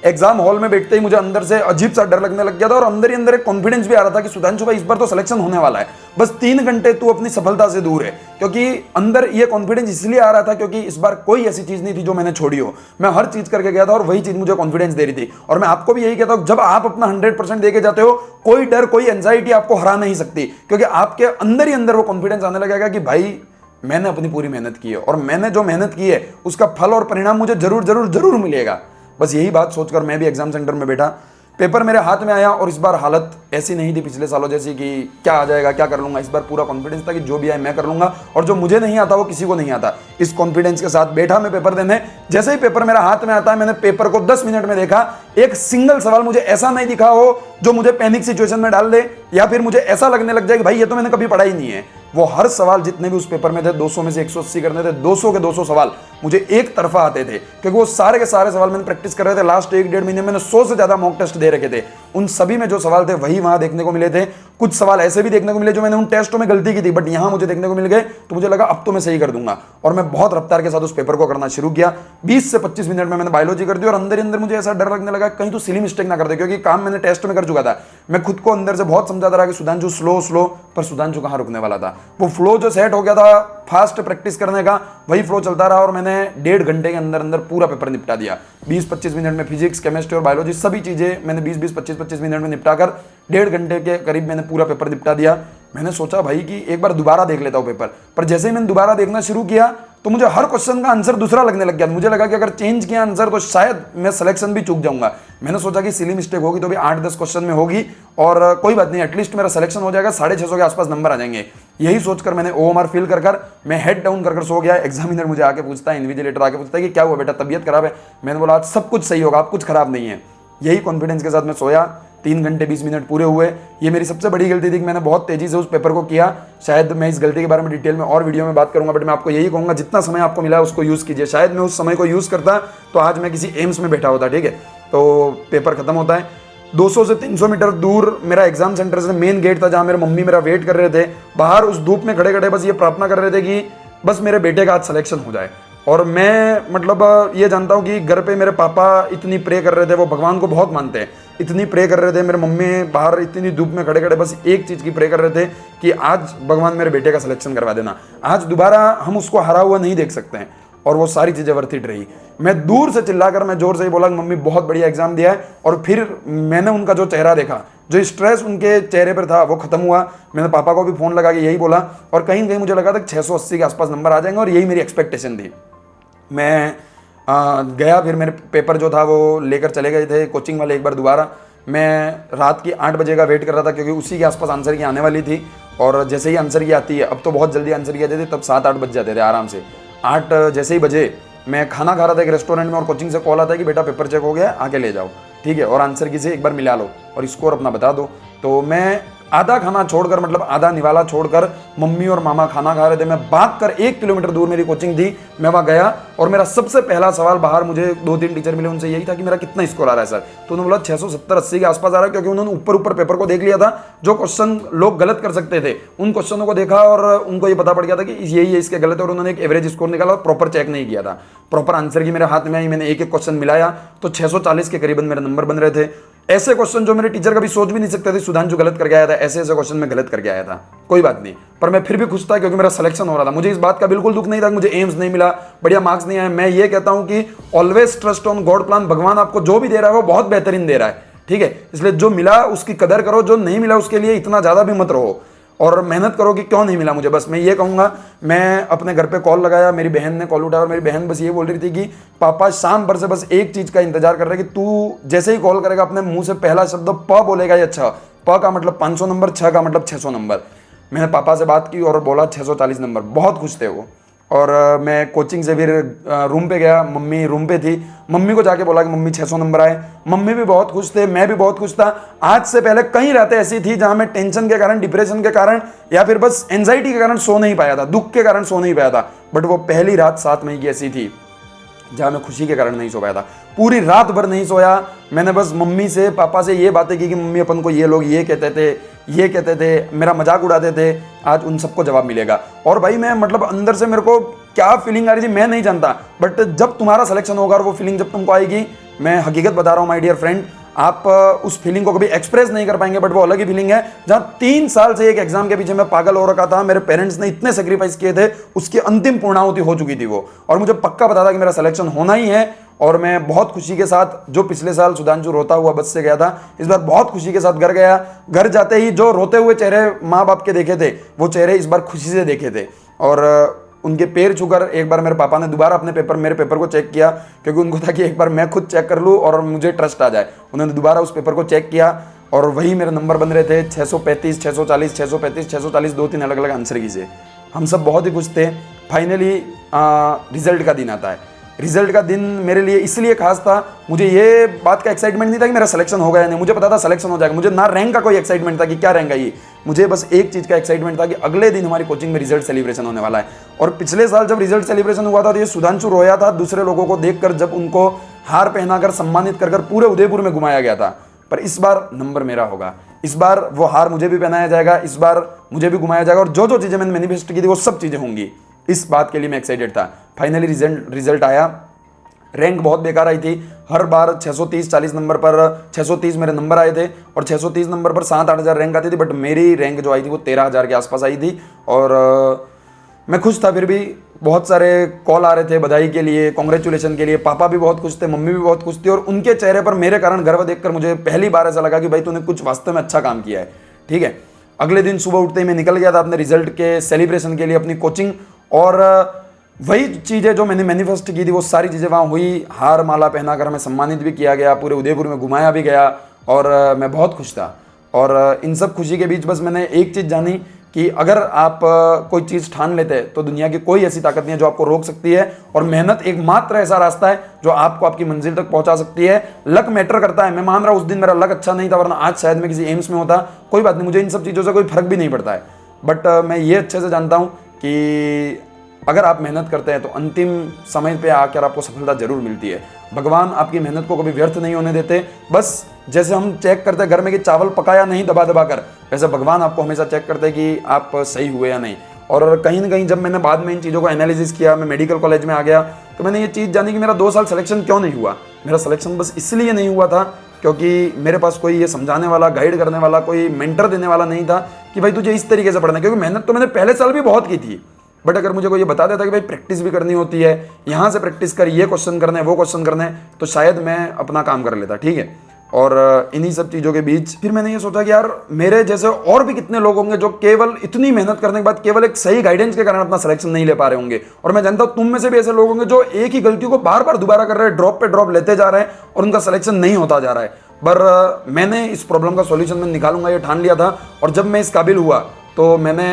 एग्जाम हॉल में बैठते ही मुझे अंदर से अजीब सा डर लगने लग गया था, और अंदर ही अंदर एक कॉन्फिडेंस भी आ रहा था कि सुधांशु भाई इस बार तो सिलेक्शन होने वाला है, बस 3 घंटे तू अपनी सफलता से दूर है। क्योंकि अंदर ये कॉन्फिडेंस इसलिए आ रहा था क्योंकि इस बार कोई ऐसी चीज नहीं थी जो मैंने छोड़ी हो। मैं हर चीज करके गया था और वही चीज मुझे कॉन्फिडेंस दे रही थी। और मैं आपको भी यही कहता हूं, जब आप अपना 100% देके जाते हो, कोई डर, कोई एंजाइटी आपको हरा नहीं सकती, क्योंकि आपके अंदर ही अंदर वो कॉन्फिडेंस आने लगेगा कि भाई मैंने अपनी पूरी मेहनत की है, और मैंने जो मेहनत की है उसका फल और परिणाम मुझे जरूर जरूर जरूर मिलेगा। बस यही बात सोचकर मैं भी एग्जाम सेंटर में बैठा। पेपर मेरे हाथ में आया, और इस बार हालत ऐसी नहीं थी पिछले सालों जैसी कि क्या आ जाएगा, क्या कर लूंगा। इस बार पूरा कॉन्फिडेंस था कि जो भी आए मैं कर लूंगा, और जो मुझे नहीं आता वो किसी को नहीं आता। इस कॉन्फिडेंस के साथ बैठा मैं पेपर देने। जैसे ही पेपर मेरा हाथ में आता है, मैंने पेपर को 10 मिनट में देखा। एक सिंगल सवाल मुझे ऐसा नहीं दिखा हो जो मुझे पैनिक सिचुएशन में डाल दे, या फिर मुझे ऐसा लगने लग जाए कि भाई ये तो मैंने कभी पढ़ा ही नहीं है। वो हर सवाल जितने भी उस पेपर में थे, 200 में से 180 करने थे, 200 के 200 सवाल मुझे एक तरफा आते थे, क्योंकि वो सारे के सारे सवाल मैंने प्रैक्टिस कर रहे थे। लास्ट 1-1.5 महीने मैंने 100 से ज्यादा मॉक टेस्ट दे रखे थे। उन सभी में जो सवाल थे वही वहां देखने को मिले थे। कुछ सवाल ऐसे भी देखने को मिले जो मैंने उन टेस्टों में गलती की थी, बट यहां मुझे देखने को मिल गए, तो मुझे लगा अब तो मैं सही कर दूंगा। और मैं बहुत रफ्तार के साथ उस पेपर को करना शुरू किया। 20 से 25 मिनट में मैंने बायोलॉजी कर दी, और अंदर ही अंदर मुझे ऐसा डर लगने लगा कहीं तो सिली मिस्टेक ना कर दे, क्योंकि काम मैंने टेस्ट में कर चुका था। मैं खुद को अंदर से बहुत समझाता रहा कि सुधांशु स्लो स्लो, पर सुधांशु कहाँ रुकने वाला था। वो फ्लो जो सेट हो गया था फास्ट प्रैक्टिस करने का, वही फ्लो चलता रहा, और मैंने 1.5 घंटे के अंदर अंदर पूरा पेपर निपटा दिया। 20-25 मिनट में फिजिक्स, केमिस्ट्री और बायोलॉजी सभी चीजें मैंने 20-20, 25-25 मिनट में निपटा कर 1.5 घंटे के करीब मैंने पूरा पेपर निपटा दिया। मैंने सोचा भाई कि एक बार दोबारा देख लेता हूँ पेपर, पर जैसे ही मैंने दोबारा देखना शुरू किया तो मुझे हर क्वेश्चन का आंसर दूसरा लगने लग गया। मुझे लगा कि अगर चेंज किया आंसर तो शायद मैं सिलेक्शन भी चूक जाऊंगा। मैंने सोचा कि सिली मिस्टेक होगी तो भी 8-10 क्वेश्चन में होगी, और कोई बात नहीं, एटलीस्ट मेरा सिलेक्शन हो जाएगा, 650 के आसपास नंबर आ जाएंगे। यही सोचकर मैंने ओएमआर फिल कर मैं हेड डाउन कर सो गया। एग्जामिनर मुझे आके पूछता है, इन्विजिलेटर आके पूछता है कि क्या हुआ बेटा, तबीयत खराब है। मैंने बोला आज सब कुछ सही होगा, आप कुछ खराब नहीं है। यही कॉन्फिडेंस के साथ मैं सोया। 3 घंटे 20 मिनट पूरे हुए। ये मेरी सबसे बड़ी गलती थी कि मैंने बहुत तेजी से उस पेपर को किया। शायद मैं इस गलती के बारे में डिटेल में और वीडियो में बात करूंगा, बट मैं आपको यही कहूंगा जितना समय आपको मिला है उसको यूज कीजिए। शायद मैं उस समय को यूज करता तो आज मैं किसी एम्स में बैठा होता। ठीक है, तो पेपर खत्म होता है। 200 से 300 मीटर दूर मेरा एग्जाम सेंटर से मेन गेट था, जहां मेरे मम्मी मेरा वेट कर रहे थे। बाहर उस धूप में खड़े खड़े बस ये प्रार्थना कर रहे थे कि बस मेरे बेटे का आज सिलेक्शन हो जाए। और मैं मतलब ये जानता हूँ कि घर पे मेरे पापा इतनी प्रे कर रहे थे, वो भगवान को बहुत मानते हैं, इतनी प्रे कर रहे थे। मेरे मम्मी बाहर इतनी धूप में खड़े खड़े बस एक चीज़ की प्रे कर रहे थे कि आज भगवान मेरे बेटे का सिलेक्शन करवा देना, आज दोबारा हम उसको हरा हुआ नहीं देख सकते हैं। और वो सारी चीज़ें वर्थ इट रही। मैं दूर से चिल्लाकर मैं जोर से ही बोला मम्मी बहुत बढ़िया एग्जाम दिया है। और फिर मैंने उनका जो चेहरा देखा, जो स्ट्रेस उनके चेहरे पर था वो खत्म हुआ। मैंने पापा को भी फोन लगा के यही बोला, और कहीं न कहीं मुझे लगा था 680 के आसपास नंबर आ जाएंगे, और यही मेरी एक्सपेक्टेशन थी। मैं गया, फिर मेरे पेपर जो था वो लेकर चले गए थे कोचिंग वाले एक बार दोबारा। मैं रात की 8 बजे का वेट कर रहा था, क्योंकि उसी के आसपास आंसर की आने वाली थी। और जैसे ही आंसर की आती है, अब तो बहुत जल्दी आंसर की आती थी, तब 7-8 बज जाते थे आराम से। 8 जैसे ही बजे मैं खाना खा रहा था एक रेस्टोरेंट में, और कोचिंग से कॉल आता है कि बेटा पेपर चेक हो गया, आके ले जाओ, ठीक है, और आंसर की से एक बार मिला लो और स्कोर अपना बता दो। तो मैं आधा खाना छोड़कर, मतलब आधा निवाला छोड़कर मम्मी और मामा खाना खा रहे थे, मैं भागकर 1 किलोमीटर दूर मेरी कोचिंग थी, मैं वहाँ गया और मेरा सबसे पहला सवाल बाहर, मुझे 2-3 टीचर मिले, उनसे यही था कि मेरा कितना स्कोर आ रहा है सर। तो उन्होंने बोला 670-80 के आसपास आ रहा है, क्योंकि उन्होंने ऊपर पेपर को देख लिया था, जो क्वेश्चन लोग गलत कर सकते थे उन क्वेश्चनों को देखा और उनको ये पता पड़ गया था कि यही है इसके गलत है, और उन्होंने एक एवरेज स्कोर निकाला, प्रॉपर चेक नहीं किया था। प्रॉपर आंसर की मेरे हाथ में आई, मैंने एक एक क्वेश्चन मिलाया तो 640 के करीबन मेरे नंबर बन रहे थे। ऐसे क्वेश्चन जो मेरे टीचर कभी सोच भी नहीं सकते थे सुधांशु गलत करके आया था, ऐसे ऐसे क्वेश्चन में गलत करके आया था। कोई बात नहीं, पर मैं फिर भी खुश था क्योंकि मेरा सिलेक्शन हो रहा था। मुझे इस बात का बिल्कुल दुख नहीं था कि मुझे एम्स नहीं मिला, बढ़िया मार्क्स नहीं आए। मैं ये कहता हूं कि always trust on God plan. भगवान आपको जो भी दे रहा है वो बहुत बेहतरीन दे रहा है, ठीक है। इसलिए जो मिला उसकी कदर करो, जो नहीं मिला उसके लिए इतना ज्यादा भी मत रहो और मेहनत करो कि क्यों नहीं मिला मुझे। बस मैं ये कहूंगा, मैं अपने घर पे कॉल लगाया, मेरी बहन ने कॉल उठाया और मेरी बहन बस ये बोल रही थी कि पापा शाम भर से बस एक चीज का इंतजार कर रहे हैं कि तू जैसे ही कॉल करेगा अपने मुंह से पहला शब्द प बोलेगा या छ। प का मतलब 500 नंबर, छ का मतलब 600 नंबर। मैंने पापा से बात की और बोला 640 नंबर। बहुत खुश थे वो। और मैं कोचिंग से फिर रूम पे गया, मम्मी रूम पे थी, मम्मी को जाके बोला कि मम्मी 600 नंबर आए। मम्मी भी बहुत खुश थे, मैं भी बहुत खुश था। आज से पहले कई रातें ऐसी थी जहां मैं टेंशन के कारण, डिप्रेशन के कारण या फिर बस एंजाइटी के कारण सो नहीं पाया था, दुख के कारण सो नहीं पाया था। बट वो पहली रात 7 मई की ऐसी थी जहां मैं खुशी के कारण नहीं सो पाया था। पूरी रात भर नहीं सोया। मैंने बस मम्मी से, पापा से ये बातें की कि मम्मी अपन को ये लोग ये कहते थे, ये कहते थे, मेरा मजाक उड़ाते थे, आज उन सबको जवाब मिलेगा। और भाई मैं मतलब अंदर से मेरे को क्या फीलिंग आ रही थी मैं नहीं जानता, बट जब तुम्हारा सिलेक्शन होगा और वो फीलिंग जब तुमको आएगी, मैं हकीकत बता रहा हूँ माय डियर फ्रेंड, आप उस फीलिंग को कभी एक्सप्रेस नहीं कर पाएंगे। बट वो अलग ही फीलिंग है। जहां 3 साल से एक एग्जाम के पीछे मैं पागल हो रखा था, मेरे पेरेंट्स ने इतने सेक्रीफाइस किए थे, उसकी अंतिम पूर्णाहुति हो चुकी थी वो, और मुझे पक्का पता था कि मेरा सिलेक्शन होना ही है। और मैं बहुत खुशी के साथ, जो पिछले साल सुधांशु रोता हुआ बस से गया था, इस बार बहुत खुशी के साथ घर गया। घर जाते ही जो रोते हुए चेहरे माँ बाप के देखे थे, वो चेहरे इस बार खुशी से देखे थे। और उनके पैर छूकर एक बार मेरे पापा ने दोबारा अपने मेरे पेपर को चेक किया, क्योंकि उनको था कि एक बार मैं खुद चेक कर लूँ और मुझे ट्रस्ट आ जाए। उन्होंने दोबारा उस पेपर को चेक किया और वही मेरे नंबर बन रहे थे 635, 640, 635, 640, 2-3 अलग अलग आंसर की से। हम सब बहुत ही खुश थे। फाइनली रिजल्ट का दिन आता है। रिजल्ट का दिन मेरे लिए इसलिए खास था, मुझे ये बात का एक्साइटमेंट नहीं था कि मेरा सिलेक्शन होगा या नहीं, मुझे पता था सिलेक्शन हो जाएगा। मुझे ना रैंक का कोई एक्साइटमेंट था कि क्या रैंक आई, मुझे बस एक चीज का एक्साइटमेंट था कि अगले दिन हमारी कोचिंग में रिजल्ट सेलिब्रेशन होने वाला है। और पिछले साल जब रिजल्ट सेलिब्रेशन हुआ था तो ये सुधांशु रोया था दूसरे लोगों को देखकर, जब उनको हार पहनाकर सम्मानित कर पूरे उदयपुर में घुमाया गया था। पर इस बार नंबर मेरा होगा, इस बार वो हार मुझे भी पहनाया जाएगा, इस बार मुझे भी घुमाया जाएगा, और जो जो चीजें मैंने मैनिफेस्ट की थी वो सब चीजें होंगी। इस बात के लिए मैं एक्साइटेड था। फाइनली रिजल्ट आया। रैंक बहुत बेकार आई थी। हर बार 630-40 नंबर पर 630 मेरे नंबर आए थे और 630 नंबर पर 7-8 हज़ार रैंक आती थी, बट मेरी रैंक जो आई थी वो 13,000 के आसपास आई थी। और मैं खुश था। फिर भी बहुत सारे कॉल आ रहे थे बधाई के लिए, कॉन्ग्रेचुलेशन के लिए। पापा भी बहुत खुश थे, मम्मी भी बहुत खुश थी, और उनके चेहरे पर मेरे कारण गर्व देखकर मुझे पहली बार ऐसा लगा कि भाई तूने कुछ वास्तव में अच्छा काम किया है, ठीक है। अगले दिन सुबह उठते ही मैं निकल गया था अपने रिजल्ट के सेलिब्रेशन के लिए अपनी कोचिंग, और वही चीज़ें जो मैंने मैनिफेस्ट की थी वो सारी चीज़ें वहाँ हुई। हार माला पहनाकर हमें सम्मानित भी किया गया, पूरे उदयपुर में घुमाया भी गया, और मैं बहुत खुश था। और इन सब खुशी के बीच बस मैंने एक चीज़ जानी कि अगर आप कोई चीज़ ठान लेते हैं तो दुनिया की कोई ऐसी ताकत नहीं है जो आपको रोक सकती है, और मेहनत एकमात्र ऐसा रास्ता है जो आपको आपकी मंजिल तक पहुंचा सकती है। लक मैटर करता है, मैं मान रहा हूँ उस दिन मेरा लक अच्छा नहीं था, वरना आज शायद मैं किसी एम्स में होता। कोई बात नहीं, मुझे इन सब चीज़ों से कोई फर्क भी नहीं पड़ता है। बट मैं ये अच्छे से जानता हूँ कि अगर आप मेहनत करते हैं तो अंतिम समय पे आकर आपको सफलता जरूर मिलती है। भगवान आपकी मेहनत को कभी व्यर्थ नहीं होने देते। बस जैसे हम चेक करते हैं घर में कि चावल पकाया नहीं दबा दबा कर, वैसे भगवान आपको हमेशा चेक करते हैं कि आप सही हुए या नहीं। और कहीं ना कहीं जब मैंने बाद में इन चीज़ों को एनालिसिस किया, मैं मेडिकल कॉलेज में आ गया, तो मैंने ये चीज़ जानी कि मेरा 2 साल सिलेक्शन क्यों नहीं हुआ। मेरा सिलेक्शन बस इसलिए नहीं हुआ था क्योंकि मेरे पास कोई ये समझाने वाला, गाइड करने वाला, कोई मेंटर देने वाला नहीं था कि भाई तुझे इस तरीके से पढ़ना है। क्योंकि मेहनत तो मैंने पहले साल भी बहुत की थी, बट अगर मुझे कोई ये बता देता कि भाई प्रैक्टिस भी करनी होती है, यहाँ से प्रैक्टिस कर, ये क्वेश्चन करने, वो क्वेश्चन करने, तो शायद मैं अपना काम कर लेता, ठीक है। और इन्हीं सब चीज़ों के बीच फिर मैंने ये सोचा कि यार मेरे जैसे और भी कितने लोग होंगे जो केवल इतनी मेहनत करने के बाद केवल एक सही गाइडेंस के कारण अपना सिलेक्शन नहीं ले पा रहे होंगे। और मैं जानता हूँ तुम में से भी ऐसे लोग होंगे जो एक ही गलती को बार बार दोबारा कर रहे हैं, ड्रॉप पे ड्रॉप लेते जा रहे हैं और उनका सिलेक्शन नहीं होता जा रहा है। पर मैंने इस प्रॉब्लम का सॉल्यूशन मैं निकालूंगा ये ठान लिया था, और जब मैं इस काबिल हुआ तो मैंने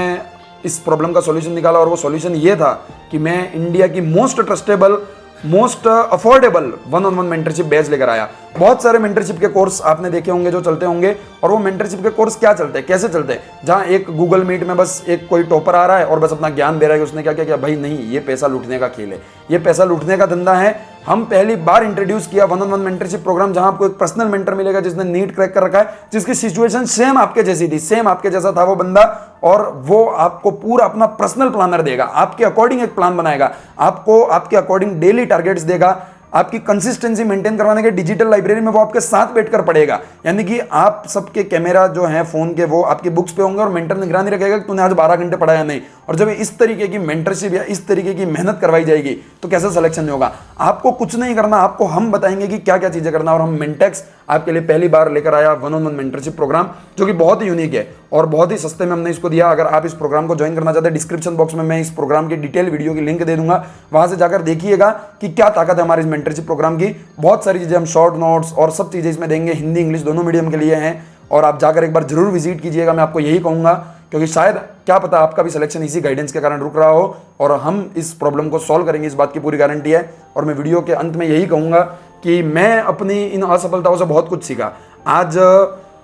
इस प्रॉब्लम का सॉल्यूशन निकाला। और वो सॉल्यूशन ये था कि मैं इंडिया की most trustable most affordable one on one mentorship batch लेकर आया। बहुत सारे मेंटरशिप के कोर्स आपने देखे होंगे जो चलते होंगे, और वो मेंटरशिप के कोर्स क्या चलते हैं, कैसे चलते हैं, जहां एक गूगल मीट में बस एक कोई टॉपर आ रहा है और बस अपना ज्ञान दे रहा है कि उसने क्या क्या किया। भाई नहीं, ये पैसा लूटने का खेल है, ये पैसा लूटने का धंधा है। हम पहली बार इंट्रोड्यूस किया one on one mentorship programme, जहां आपको एक पर्सनल मेंटर मिलेगा जिसने नीट क्रैक कर रखा है, जिसकी सिचुएशन सेम आपके जैसी थी, सेम आपके जैसा था वो बंदा, और वो आपको पूरा अपना पर्सनल प्लानर देगा, आपके अकॉर्डिंग एक प्लान बनाएगा, आपको आपके अकॉर्डिंग डेली टारगेट्स देगा, आपकी कंसिस्टेंसी मेंटेन करवाने के डिजिटल लाइब्रेरी में वो आपके साथ बैठकर पढ़ेगा। यानी कि आप सबके कैमरा जो है फोन के वो आपकी बुक्स पे होंगे और मेंटर निगरानी रखेगा कि तूने आज 12 घंटे पढ़ा या नहीं। और जब इस तरीके की मेंटरशिप या इस तरीके की मेहनत करवाई जाएगी तो कैसे सिलेक्शन होगा। आपको कुछ नहीं करना, आपको हम बताएंगे कि क्या क्या चीजें करना। और हम मेंटेक्स आपके लिए पहली बार लेकर आया one on one mentorship programme, जो कि बहुत ही यूनिक है और बहुत ही सस्ते में हमने इसको दिया। अगर आप इस प्रोग्राम को ज्वाइन करना चाहते हैं, डिस्क्रिप्शन बॉक्स में मैं इस प्रोग्राम की डिटेल वीडियो की लिंक दे दूंगा, वहां से जाकर देखिएगा कि क्या ताकत है हमारे इस मेंटरशिप प्रोग्राम की। बहुत सारी चीजें हम शॉर्ट नोट्स और सब चीजें इसमें देंगे, हिंदी इंग्लिश दोनों मीडियम के लिए हैं, और आप जाकर एक बार जरूर विजिट कीजिएगा, मैं आपको यही कहूंगा, क्योंकि शायद क्या पता आपका भी सिलेक्शन इसी गाइडेंस के कारण रुक रहा हो, और हम इस प्रॉब्लम को सॉल्व करेंगे, इस बात की पूरी गारंटी है। और मैं वीडियो के अंत में यही कहूंगा कि मैं अपनी इन असफलताओं से बहुत कुछ सीखा। आज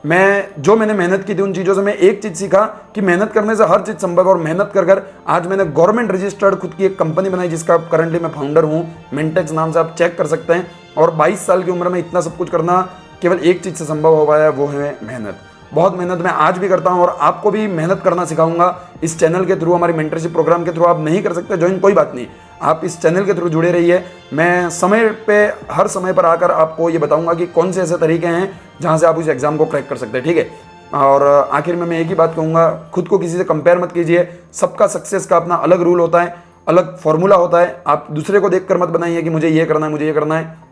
मैंने मेहनत की थी उन चीज़ों से मैं एक चीज़ सीखा कि मेहनत करने से हर चीज़ संभव है। और मेहनत कर कर आज मैंने गवर्नमेंट रजिस्टर्ड खुद की एक कंपनी बनाई, जिसका करंटली मैं फाउंडर हूँ, मेंटेक्स नाम से आप चेक कर सकते हैं। और 22 साल की उम्र में इतना सब कुछ करना केवल एक चीज़ से संभव हो पाया, वो है मेहनत। बहुत मेहनत मैं आज भी करता हूं और आपको भी मेहनत करना सिखाऊंगा इस चैनल के थ्रू, हमारी मेंटरशिप प्रोग्राम के थ्रू। आप नहीं कर सकते ज्वाइन, कोई बात नहीं, आप इस चैनल के थ्रू जुड़े रहिए। मैं समय पे हर समय पर आकर आपको ये बताऊंगा कि कौन से ऐसे तरीके हैं जहां से आप उस एग्जाम को क्रैक कर सकते हैं, ठीक है। और आखिर में मैं एक ही बात कहूंगा, खुद को किसी से कंपेयर मत कीजिए। सबका सक्सेस का अपना अलग रूल होता है, अलग फॉर्मूला होता है। आप दूसरे को देखकर मत बनाइए कि मुझे ये करना है, मुझे ये करना है।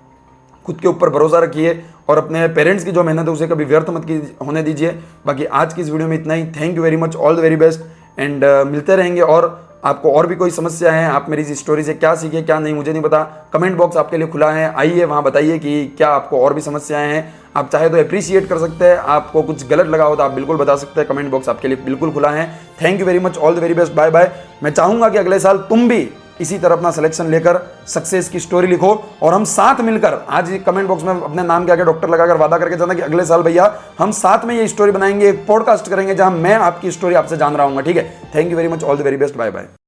खुद के ऊपर भरोसा रखिए और अपने पेरेंट्स की जो मेहनत है उसे कभी व्यर्थ मत होने दीजिए। बाकी आज की इस वीडियो में इतना ही। Thank you very much, all the very best, and मिलते रहेंगे। और आपको और भी कोई समस्या है, आप मेरी इस स्टोरी से क्या सीखे क्या नहीं मुझे नहीं पता, कमेंट बॉक्स आपके लिए खुला है, आइए वहाँ बताइए कि क्या आपको और भी समस्याएं हैं। आप चाहे तो अप्रिशिएट कर सकते हैं, आपको कुछ गलत लगा हो तो आप बिल्कुल बता सकते हैं, कमेंट बॉक्स आपके लिए बिल्कुल खुला है। Thank you very much, all the very best, bye bye. मैं चाहूँगा कि अगले साल तुम भी इसी तरह अपना सिलेक्शन लेकर सक्सेस की स्टोरी लिखो, और हम साथ मिलकर आज कमेंट बॉक्स में अपने नाम के आगे डॉक्टर लगाकर वादा करके जाना कि अगले साल भैया हम साथ में ये स्टोरी बनाएंगे, एक पॉडकास्ट करेंगे जहां मैं आपकी स्टोरी आपसे जान रहा हूं, ठीक है। Thank you very much, all the very best, bye bye.